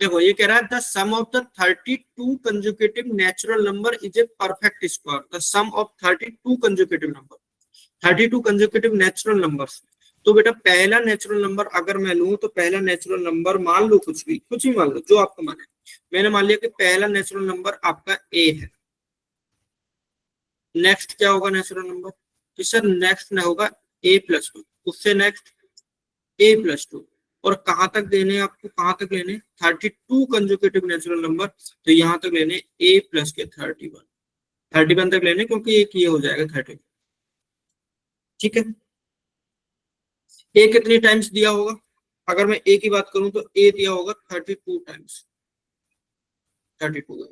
देखो ये कह रहा है the sum of the 32 consecutive natural number is a perfect square. The sum of 32 consecutive number, 32 consecutive natural numbers. तो बेटा पहला नेचुरल नंबर अगर मैं लूं तो पहला नेचुरल नंबर मान लो, कुछ भी मान लो जो आपको माने। मैंने मान लिया कि पहला नेचुरल नंबर आपका ए है। नेक्स्ट क्या होगा नेचुरल नंबर कि सर नेक्स्ट ना होगा a+2, उससे नेक्स्ट a+2, और कहां तक देने आपको, कहां तक लेने 32 कंसेक्यूटिव नेचुरल नंबर, तो यहां तक लेने a प्लस के 31 तक लेने, क्योंकि एक ये हो जाएगा 31। ठीक है, a कितनी टाइम्स दिया होगा, अगर मैं a की बात करूं तो a दिया होगा 32 टाइम्स, 32,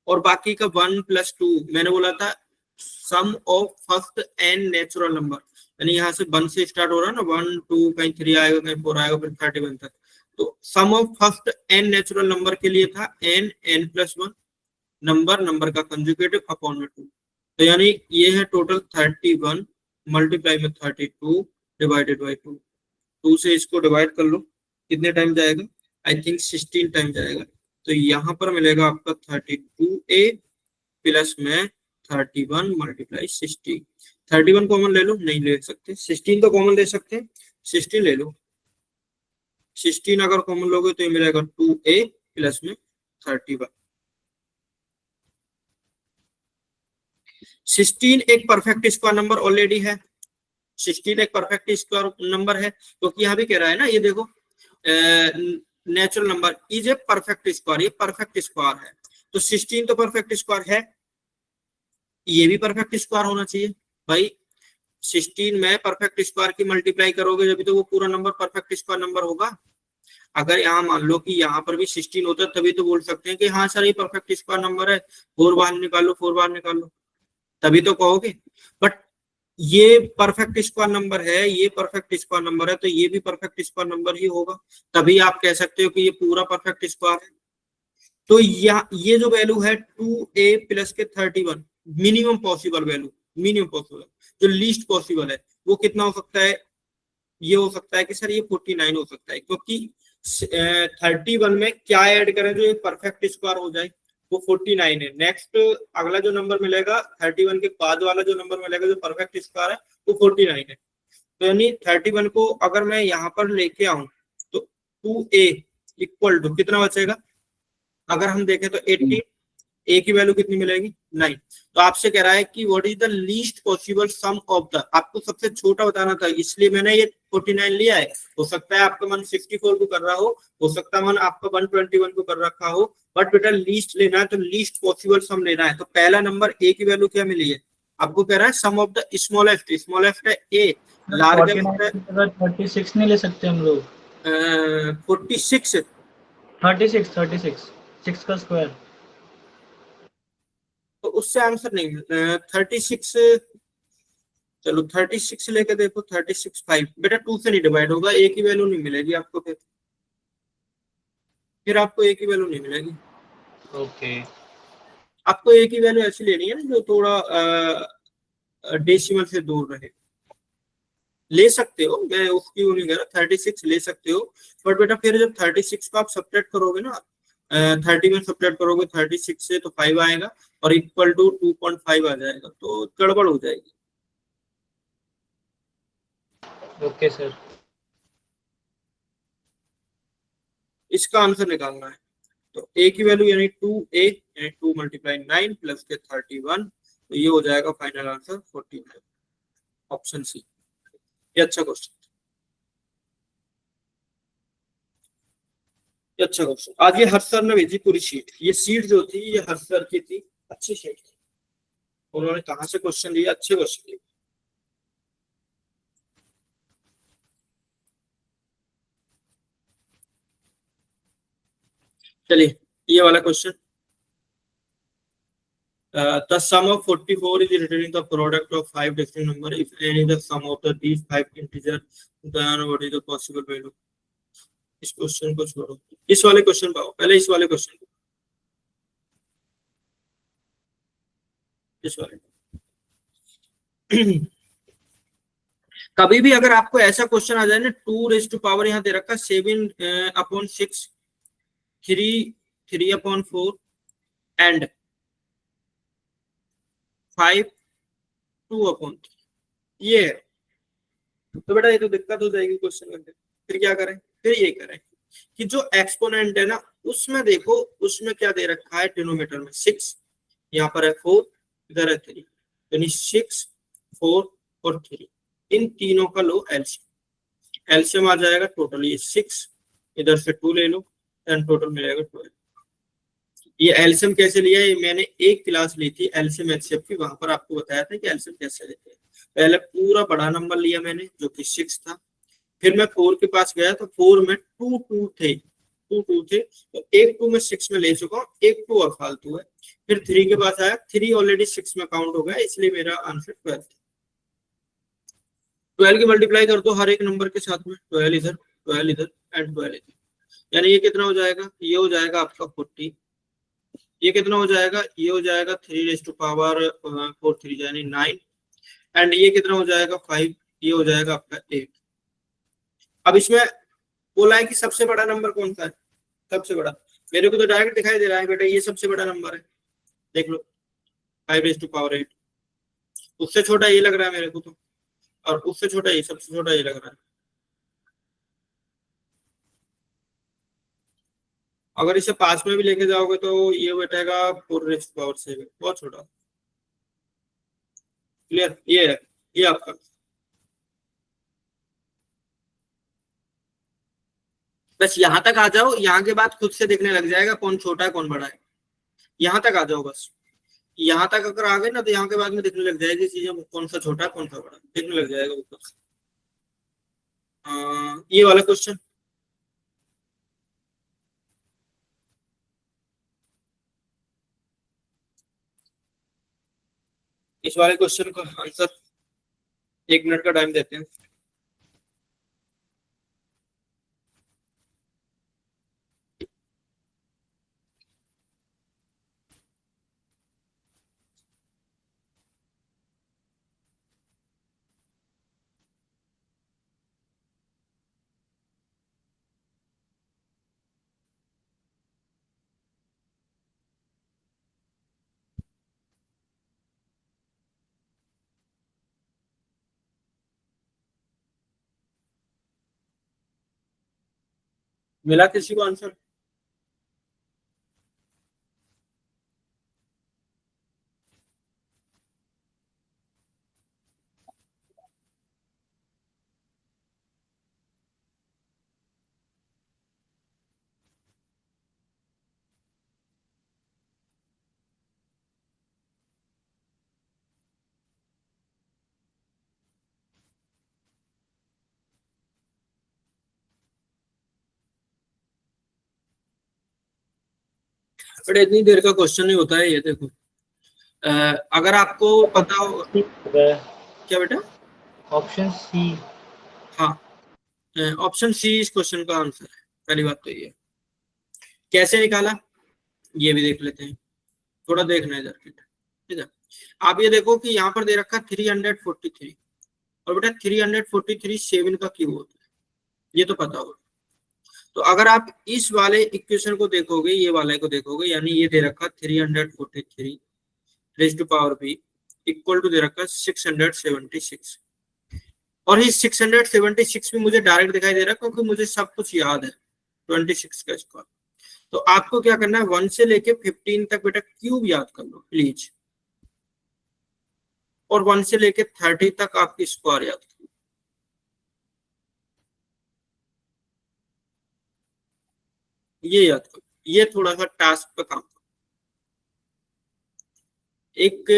और बाकी का 1 + 2 मैंने बोला था sum of first n natural number, यानी यहाँ से 1 से स्टार्ट हो रहा है ना, 1 2 कहीं 3 आएगा, कहीं 4 आएगा, फिर 31 तक। तो sum of first n natural number के लिए था n+1 नंबर का कंजुगेटिव अपॉन में 2, तो यानी ये है टोटल 31 मल्टीप्लाई में 32 डिवाइडेड बाई 2। 2 से इसको डिवाइड कर लो, कितने टाइम जाएगा, आई थिंक 16 टाइम जाएगा। तो यहाँ पर मिलेगा आपका 32a प्लस में 31 मल्टीप्लाई 60। 31 कॉमन ले लो, नहीं ले सकते, 16 तो कॉमन ले सकते हैं, 16 ले लो। 16 अगर कॉमन लोगे तो ये मिलेगा 2a प्लस में 31। 16 एक परफेक्ट स्क्वायर नंबर ऑलरेडी है, 16 एक परफेक्ट स्क्वायर नंबर है, क्योंकि यहाँ भी कह रहा है ना, ये देखो natural number is a perfect square, ये परफेक्ट स्क्वायर है, तो 16 तो परफेक्ट स्क्वायर है, ये भी परफेक्ट स्क्वायर होना चाहिए भाई। 16 में परफेक्ट स्क्वायर की मल्टीप्लाई करोगे जब तो वो पूरा नंबर परफेक्ट स्क्वायर नंबर होगा। अगर यहाँ मान लो कि यहाँ पर भी 16 होता है तभी तो बोल सकते हैं कि हाँ सर ये परफेक्ट स्क्वायर नंबर है, 4 बाहर निकालो, 4 बाहर निकालो, तभी तो कहोगे। बट ये परफेक्ट स्क्वायर नंबर है, ये परफेक्ट स्क्वायर नंबर है, तो ये भी परफेक्ट स्क्वायर नंबर ही होगा, तभी आप कह सकते हो कि ये पूरा परफेक्ट स्क्वायर है। तो ये जो वैल्यू है 2a प्लस के 31, minimum possible value, minimum possible, जो लीस्ट पॉसिबल है वो कितना हो सकता है, ये हो सकता है कि सर ये 49 हो सकता है, क्योंकि 31 में क्या ऐड करें जो एक परफेक्ट स्क्वायर हो जाए, वो 49 है। नेक्स्ट अगला जो नंबर मिलेगा 31 के बाद वाला जो नंबर मिलेगा जो परफेक्ट स्क्वायर है वो 49 है। तो यानी 31 को अगर मैं यहाँ पर लेके आऊं तो 2a इक्वल टू कितना बचेगा, अगर हम देखें तो 80 ए की वैल्यू कितनी मिलेगी 9। तो आपसे कह रहा है कि what is the least possible sum of the, आपको सबसे छोटा बताना था, इसलिए मैंने ये 49 लिया है। हो सकता है आपका मन 64 को कर रहा हो सकता है मन आपका 121 को कर रखा हो, बट बेटा लीस्ट लेना है तो लीस्ट पॉसिबल सम लेना है। तो पहला नंबर ए की वैल्यू क्या मिली है, आपको कह रहा है सम ऑफ द स्मॉलेस्ट है ए, लार्जेस्ट है 36 नहीं ले सकते हम लोग? 46। 36 6 का स्क्वायर। तो उससे आंसर नहीं 36, चलो 36 लेके देखो, 36 5 बेटा 2 से नहीं डिवाइड होगा, ए की वैल्यू नहीं मिलेगी आपको, फिर आपको ए की वैल्यू नहीं मिलेगी। ओके। आपको ए की वैल्यू ऐसी लेनी है ना जो थोड़ा डेसिमल से दूर रहे। ले सकते हो, मैं उसकी वो नहीं कह रहा, 36 ले सकते हो, बट बेटा फिर जब 36 को आप सब्ट्रैक्ट करोगे ना, 30 में सब्ट्रैक्ट करोगे 36 से तो 5 आएगा और इक्वल टू 2.5 आ जाएगा, तो गड़बड़ हो जाएगी। Okay sir. इसका आंसर निकालना है, तो ए की वैल्यू यानी 2a यानी 2 × 9 प्लस के 31, तो ये हो जाएगा फाइनल आंसर 49, ऑप्शन सी। ये अच्छा क्वेश्चन, ये अच्छा क्वेश्चन। आज ये हर्ष सर ने भेजी पूरी शीट, ये शीट जो थी ये हर्ष सर की थी, अच्छी शीट थी, उन्होंने कहाँ से क्वेश्चन लिए, अच्छे क्वेश्चन लिए। चलिए ये वाला question, the sum of 44 is returning the product of 5 different number, if n is the sum of these 5 integer, then what is the possible value। इस क्वेश्चन को छोड़ो, इस वाले क्वेश्चन पाओ, पहले इस वाले क्वेश्चन को, इस वाले कभी भी अगर आपको ऐसा क्वेश्चन आ जाए ना, 2 यहाँ दे रखा 7/6, 3/4 एंड 5 2/3, ये है, तो बेटा ये तो दिक्कत हो जाएगी क्वेश्चन में। फिर क्या करें, फिर ये करें कि जो एक्सपोनेंट है ना उसमें देखो, उसमें क्या दे रखा है, डिनोमिनेटर में 6, यहाँ पर है 4, इधर है 3, यानी 6 4 और 3, इन तीनों का लो एलसीएम, एलसीएम आ जाएगा टोटल ये 6, इधर से 2 ले लो, एंड टोटल मिलेगा 12। ये एलसीएम कैसे लिया है, मैंने एक क्लास ली थी एलसीएम एचसीएफ की, वहां पर आपको बताया था कि एलसीएम कैसे लेते हैं। पहले पूरा बड़ा नंबर लिया मैंने जो कि 6 था, फिर मैं 4 के पास गया तो 4 में 2 थे, तो एक 2 में 6 में ले चुका हूँ, एक 2 और फालतू है। फिर 3 के पास आया, 3 ऑलरेडी 6 में काउंट हो गया, इसलिए मेरा आंसर 12 था। 12 की मल्टीप्लाई कर दो हर एक नंबर के साथ में, 12 इधर 12 इधर एंड 12 इधर, यानी ये कितना हो जाएगा, ये हो जाएगा आपका 40, ये कितना हो जाएगा, ये हो जाएगा 3 4 3 यानी 9, एंड ये कितना हो जाएगा 5, ये हो जाएगा आपका 8। अब इसमें बोला है कि सबसे बड़ा नंबर कौन सा है, सबसे बड़ा, मेरे को तो डायरेक्ट दिखाई दे रहा है बेटा ये सबसे बड़ा नंबर है, देख लो 5/8, उससे छोटा ये लग रहा है मेरे को तो, और उससे छोटा ये, सबसे छोटा ये लग रहा है। अगर इसे 5 में भी लेके जाओगे तो ये बैठेगा 4/7, बहुत छोटा। क्लियर, ये है, ये आपका। बस यहाँ तक आ जाओ, यहाँ के बाद खुद से देखने लग जाएगा कौन छोटा है कौन बड़ा है, यहाँ तक आ जाओ बस। यहाँ तक अगर आ गए ना तो यहाँ के बाद में देखने लग जाएगी चीजें, कौन सा छोटा है कौन सा बड़ा, देखने लग जाएगा ऊपर से। ये वाला क्वेश्चन, इस वाले क्वेश्चन का आंसर 1 मिनट का टाइम देते हैं। मिला किसी को आंसर, बट इतनी देर का क्वेश्चन नहीं होता है ये, देखो अगर आपको पता हो क्या बेटा, ऑप्शन सी। हाँ ऑप्शन सी इस क्वेश्चन का आंसर है। पहली बात तो ये कैसे निकाला ये भी देख लेते हैं, थोड़ा देखना है इधर, ठीक है। आप ये देखो कि यहाँ पर दे रखा 343 और बेटा 343 7 का क्यूब होता है, ये तो पता होगा। तो अगर आप इस वाले इक्वेशन को देखोगे, ये वाले को देखोगे, यानी ये दे रखा 343 raise to power b equal to दे रखा 676 और इस 676 भी मुझे डायरेक्ट दिखाई दे रहा है क्योंकि मुझे सब कुछ याद है 26 का स्क्वायर। तो आपको क्या करना है 1 से लेके 15 तक बेटा क्यूब याद कर लो प्लीज, और 1 से लेके 30 तक आपकी स्क्वायर याद कर लो। ये याद करो, ये थोड़ा सा टास्क पे काम करो। एक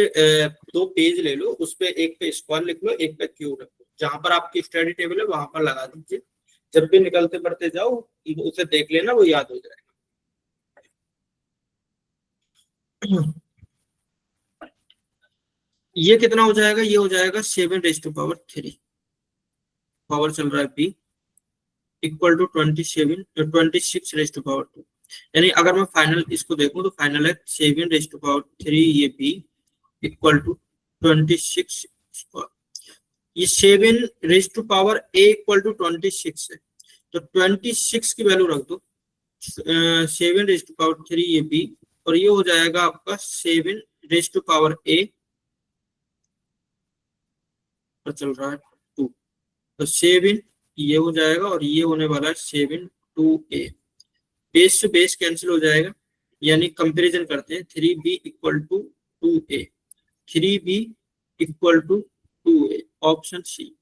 2 पेज ले लो, उस पे एक पे स्क्वायर लिख लो, एक पे क्यूब रख लो, जहां पर आपकी स्टडी टेबल है वहां पर लगा दीजिए। जब भी निकलते पढ़ते जाओ उसे देख लेना, वो याद हो जाएगा। ये कितना हो जाएगा, ये हो जाएगा 7 रेज़ टू पावर 3, पावर चल रहा है b equal to 26 raise to power 2। यानी अगर मैं फाइनल इसको देखूं तो फाइनल है 7 रेज़ टू पावर 3 ये b इक्वल टू 26 स्क्वायर। ये 7 raise to power a equal to 26 है, तो 26 की वैल्यू रख दो, 7 रेज़ टू पावर 3 ये b, और ये हो जाएगा आपका 7 रेज़ टू पावर a पर चल रहा है 2, तो 7 ये हो जाएगा और ये होने वाला है 7 2a, बेस से बेस कैंसिल हो जाएगा, यानी कंपैरिजन करते हैं 3b equal to 2a, 3b equal to 2a, option C.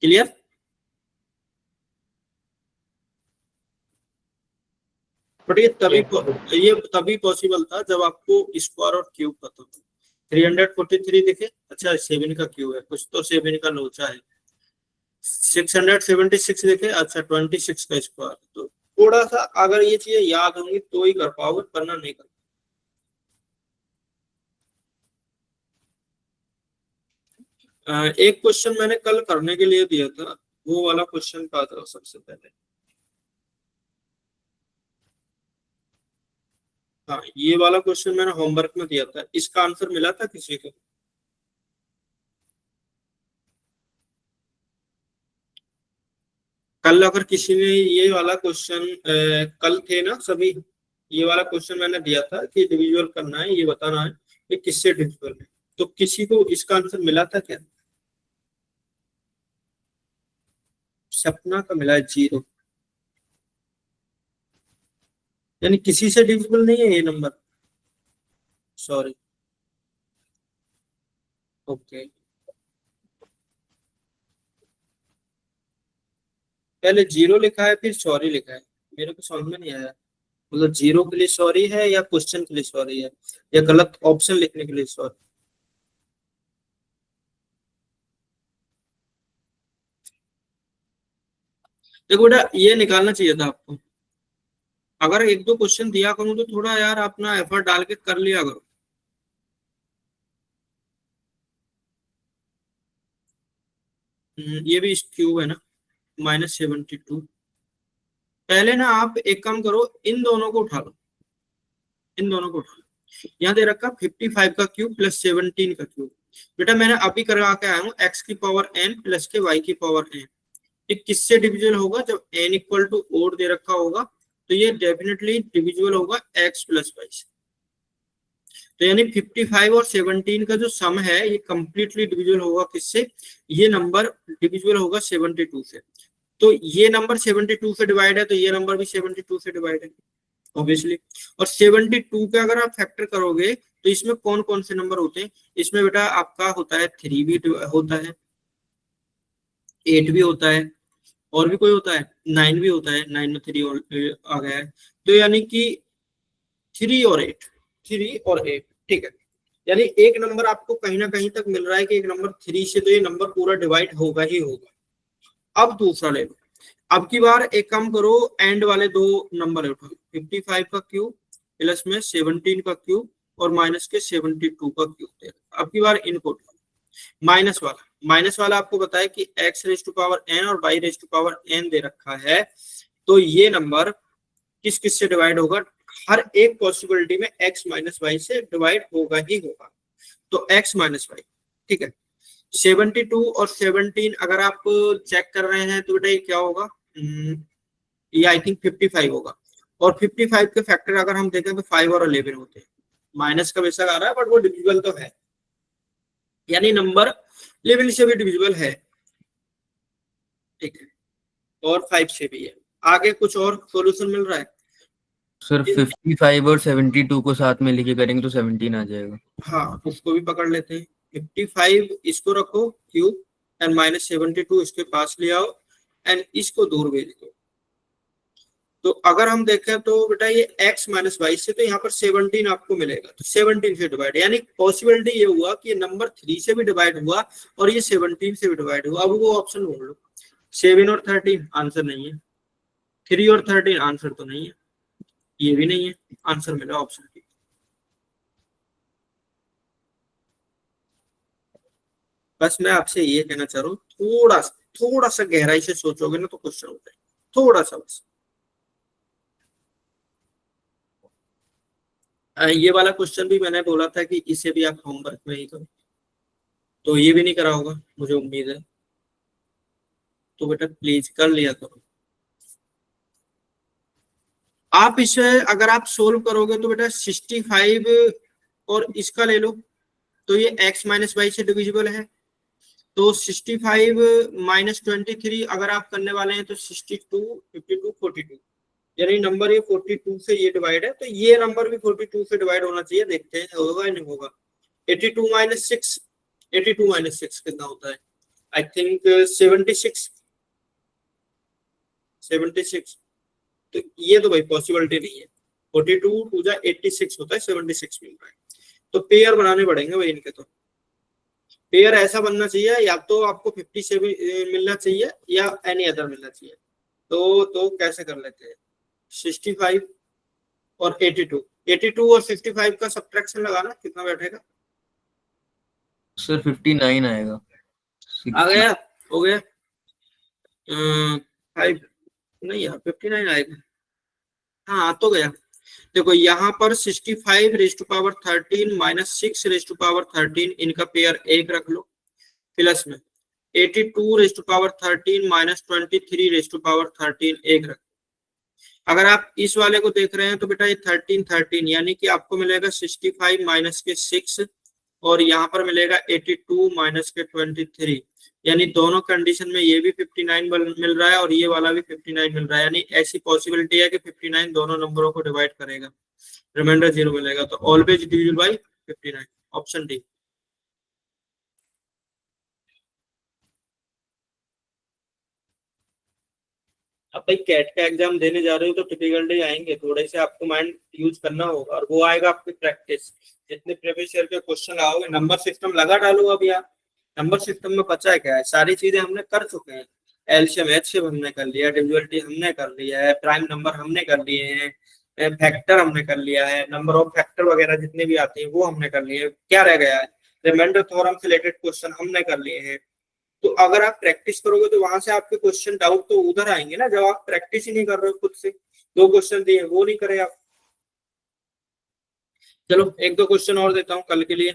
Clear? But ये तभी पॉसिबल था जब आपको स्क्वायर और क्यूब पता था। 343 देखे, अच्छा 7 का क्यूब है, कुछ तो 7 का लोचा है। 676 देखे, अच्छा 26 का स्क्वायर। तो थोड़ा सा अगर ये चीजें याद होंगी तो ही कर पाओगे, वरना नहीं कर। एक क्वेश्चन मैंने कल करने के लिए दिया था, वो वाला क्वेश्चन का था सबसे पहले। हाँ ये वाला क्वेश्चन मैंने होमवर्क में दिया था, इसका आंसर मिला था किसी को? कल अगर किसी ने ये वाला क्वेश्चन, कल थे ना सभी, ये वाला क्वेश्चन मैंने दिया था कि डिविजुअल करना है, ये बताना है कि किससे डिविजुअल है, तो किसी को इसका आंसर मिला था क्या? सपना का मिला है 0, यानी किसी से डिविजिबल नहीं है ये नंबर, सॉरी। ओके पहले 0 लिखा है फिर सॉरी लिखा है, मेरे को समझ में नहीं आया, मतलब 0 के लिए सॉरी है या क्वेश्चन के लिए सॉरी है या गलत ऑप्शन लिखने के लिए सॉरी? देखो बेटा ये निकालना चाहिए था आपको, अगर 1-2 क्वेश्चन दिया करूं तो थोड़ा यार अपना एफर्ट डाल के कर लिया करो। ये भी क्यूब है ना, -72। पहले ना आप एक काम करो, इन दोनों को उठा लो, इन दोनों को उठा लो। यहाँ दे रखा 55 का क्यूब प्लस 17 का क्यूब। बेटा मैंने अभी करवा के आया हूँ x की पावर n प्लस के y की पावर n। ये किससे डिविजिबल होगा? जब n इक्वल टू ओड दे रखा होगा तो ये डेफिनेटली डिविजिबल होगा x प्लस y से। तो यानी 55 और 17 का जो सम है ये कंप्लीटली डिविजिबल होगा किससे? ये नंबर डिविजिबल होगा 72 से। तो ये नंबर 72 से डिवाइड है तो ये नंबर भी 72 से डिवाइड है ऑब्वियसली। और 72 का अगर आप फैक्टर करोगे तो इसमें कौन कौन से नंबर होते हैं? इसमें बेटा आपका होता है 3 भी होता है, 8 भी होता है, और भी कोई होता है 9 भी होता है, 9 में 3 आ गया है। तो यानी कि 3 और 8, 3 और 8, ठीक है। यानी एक नंबर आपको कहीं ना कहीं तक मिल रहा है कि एक नंबर 3 से तो ये नंबर पूरा डिवाइड होगा ही होगा। अब दूसरा ले लो, अब की बार एक काम करो, एंड वाले दो नंबर उठो, 55 का क्यूब प्लस में 17 का क्यूब और माइनस के 72 का क्यूब। अब की बार इनको उठाओ। माइनस वाला आपको बताया कि x raise to power n और y raise to power n दे रखा है, तो ये नंबर किस किस से डिवाइड होगा? हर एक पॉसिबिलिटी में x माइनस वाई से डिवाइड होगा ही होगा, तो x माइनस वाई। ठीक है, 72 और 17 अगर आप चेक कर रहे हैं तो बेटा ये क्या होगा? ये आई थिंक 55 होगा, और 55 के फैक्टर अगर हम देखें तो 5 और 11 होते हैं। माइनस का बेशक आ रहा है बट वो डिविजिबल तो है, यानी नंबर 11 से भी डिविजिबल है। ठीक है, और 5 से भी है। आगे कुछ और सॉल्यूशन मिल रहा है? सर 55 और 72 को साथ में लेके करेंगे तो 17 आ जाएगा। हाँ, उसको भी पकड़ लेते हैं। 55 इसको रखो क्यूब एंड माइनस 72 इसके पास ले आओ एंड इसको दूर भेज दो। तो अगर हम देखें तो बेटा ये x माइनस वाई से, तो यहाँ पर 17 आपको मिलेगा, तो 17 से डिवाइड, यानी पॉसिबिलिटी ये हुआ कि ये नंबर 3 से भी डिवाइड हुआ और ये 17 से भी डिवाइड हुआ। अब वो ऑप्शन ढूंढ लो, 7 और 13 आंसर नहीं है, 3 और 13 आंसर तो नहीं है, ये भी नहीं है, आंसर मिला ऑप्शन बी। बस मैं आपसे ये कहना चाह रहा हूँ, थोड़ा सा गहराई से सोचोगे ना तो क्वेश्चन होता है, थोड़ा सा बस। ये वाला क्वेश्चन भी मैंने बोला था कि इसे भी आप होमवर्क में ही करो, तो ये भी नहीं करा होगा मुझे उम्मीद है, तो बेटा प्लीज कर लिया करो। आप इसे अगर आप सोल्व करोगे तो बेटा 65 और इसका ले लो, तो ये x माइनस वाई से डिविजिबल है, तो 65 माइनस 23 अगर आप करने वाले हैं तो 62, 52, 42, यानी नंबर ये 42 से ये डिवाइड है, तो ये नंबर भी 42 से डिवाइड होना चाहिए। देखते हैं होगा या नहीं होगा। 82 माइनस 6, 82 माइनस 6 कितना होता है? I think 76, 76। तो ये तो भाई पॉसिबिलिटी नहीं है, 42 टू जा 86 होता है, 76 मिल रहा है, तो पेयर बनाने पड़ेंगे भाई इनके। तो पेयर ऐसा बनना चाहिए, या तो आपको 50 से भी मिलना चाहिए या एनी अदर मिलना चाहिए। तो कैसे कर लेते हैं? 65 और 82, 82 और 55 का सब्ट्रैक्शन लगाना कितना बैठेगा? सर 59 आएगा। आ गया, हो गया। 5 नहीं यार, 59 आएगा। हाँ, आ तो गया। देखो यहाँ पर 65 raise to power 13 minus 6 raise to power 13, इनका पेयर 1 रख लो, प्लस में 82 raise to power 13 minus 23 raise to power 13 1 रख। अगर आप इस वाले को देख रहे हैं तो बेटा ये 13 यानी कि आपको मिलेगा 65 माइनस के 6 और यहाँ पर मिलेगा 82 माइनस के 23, यानी दोनों कंडीशन में ये भी 59 मिल रहा है और ये वाला भी 59 मिल रहा है, यानी ऐसी पॉसिबिलिटी है कि 59 दोनों नंबरों को डिवाइड करेगा, रिमाइंडर 0 मिलेगा, तो always divisible by 59, option D. अब भाई कैट का एग्जाम देने जा रहे हो तो टिपिकल आएंगे, थोड़े से आपको माइंड यूज करना होगा और वो आएगा आपकी प्रैक्टिस। जितने प्रीवियस ईयर के क्वेश्चन आओगे, नंबर सिस्टम लगा डालो। अब यार नंबर सिस्टम में बचा है क्या है? सारी चीजें हमने कर चुके हैं, एलसीएम एचसीएफ हमने कर लिया, डिविजिबिलिटी हमने कर लिया है, प्राइम नंबर हमने कर लिए हैं, फैक्टर हमने कर लिया है, नंबर ऑफ फैक्टर वगैरह जितने भी आते हैं वो हमने कर लिए हैं। क्या रह गया है? रिमाइंडर थ्योरम से रिलेटेड क्वेश्चन हमने कर लिए हैं। तो अगर आप प्रैक्टिस करोगे तो वहां से आपके क्वेश्चन डाउट तो उधर आएंगे ना, जब आप प्रैक्टिस ही नहीं कर रहे हो खुद से। 2 क्वेश्चन दिए वो नहीं करे आप। चलो 1-2 क्वेश्चन और देता हूँ कल के लिए,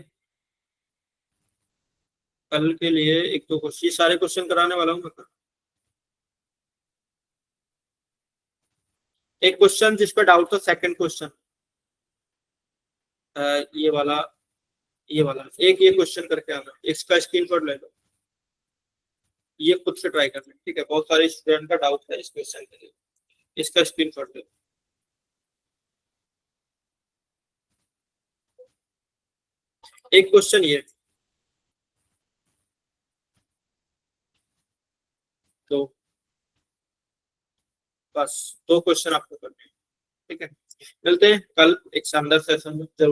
1-2 क्वेश्चन, ये सारे क्वेश्चन कराने वाला हूँ मैं। एक क्वेश्चन जिस पर डाउट था, सेकंड क्वेश्चन ये वाला एक ये क्वेश्चन करके आना, इसका स्क्रीनशॉट ले लो, ये खुद से ट्राई करना, ठीक है? बहुत सारे स्टूडेंट का डाउट है इस क्वेश्चन के लिए, इसका स्क्रीनशॉट ले लो। एक क्वेश्चन ये, तो बस 2 क्वेश्चन आपको करने हैं, ठीक है? मिलते हैं कल एक शानदार सेशन में जरूर।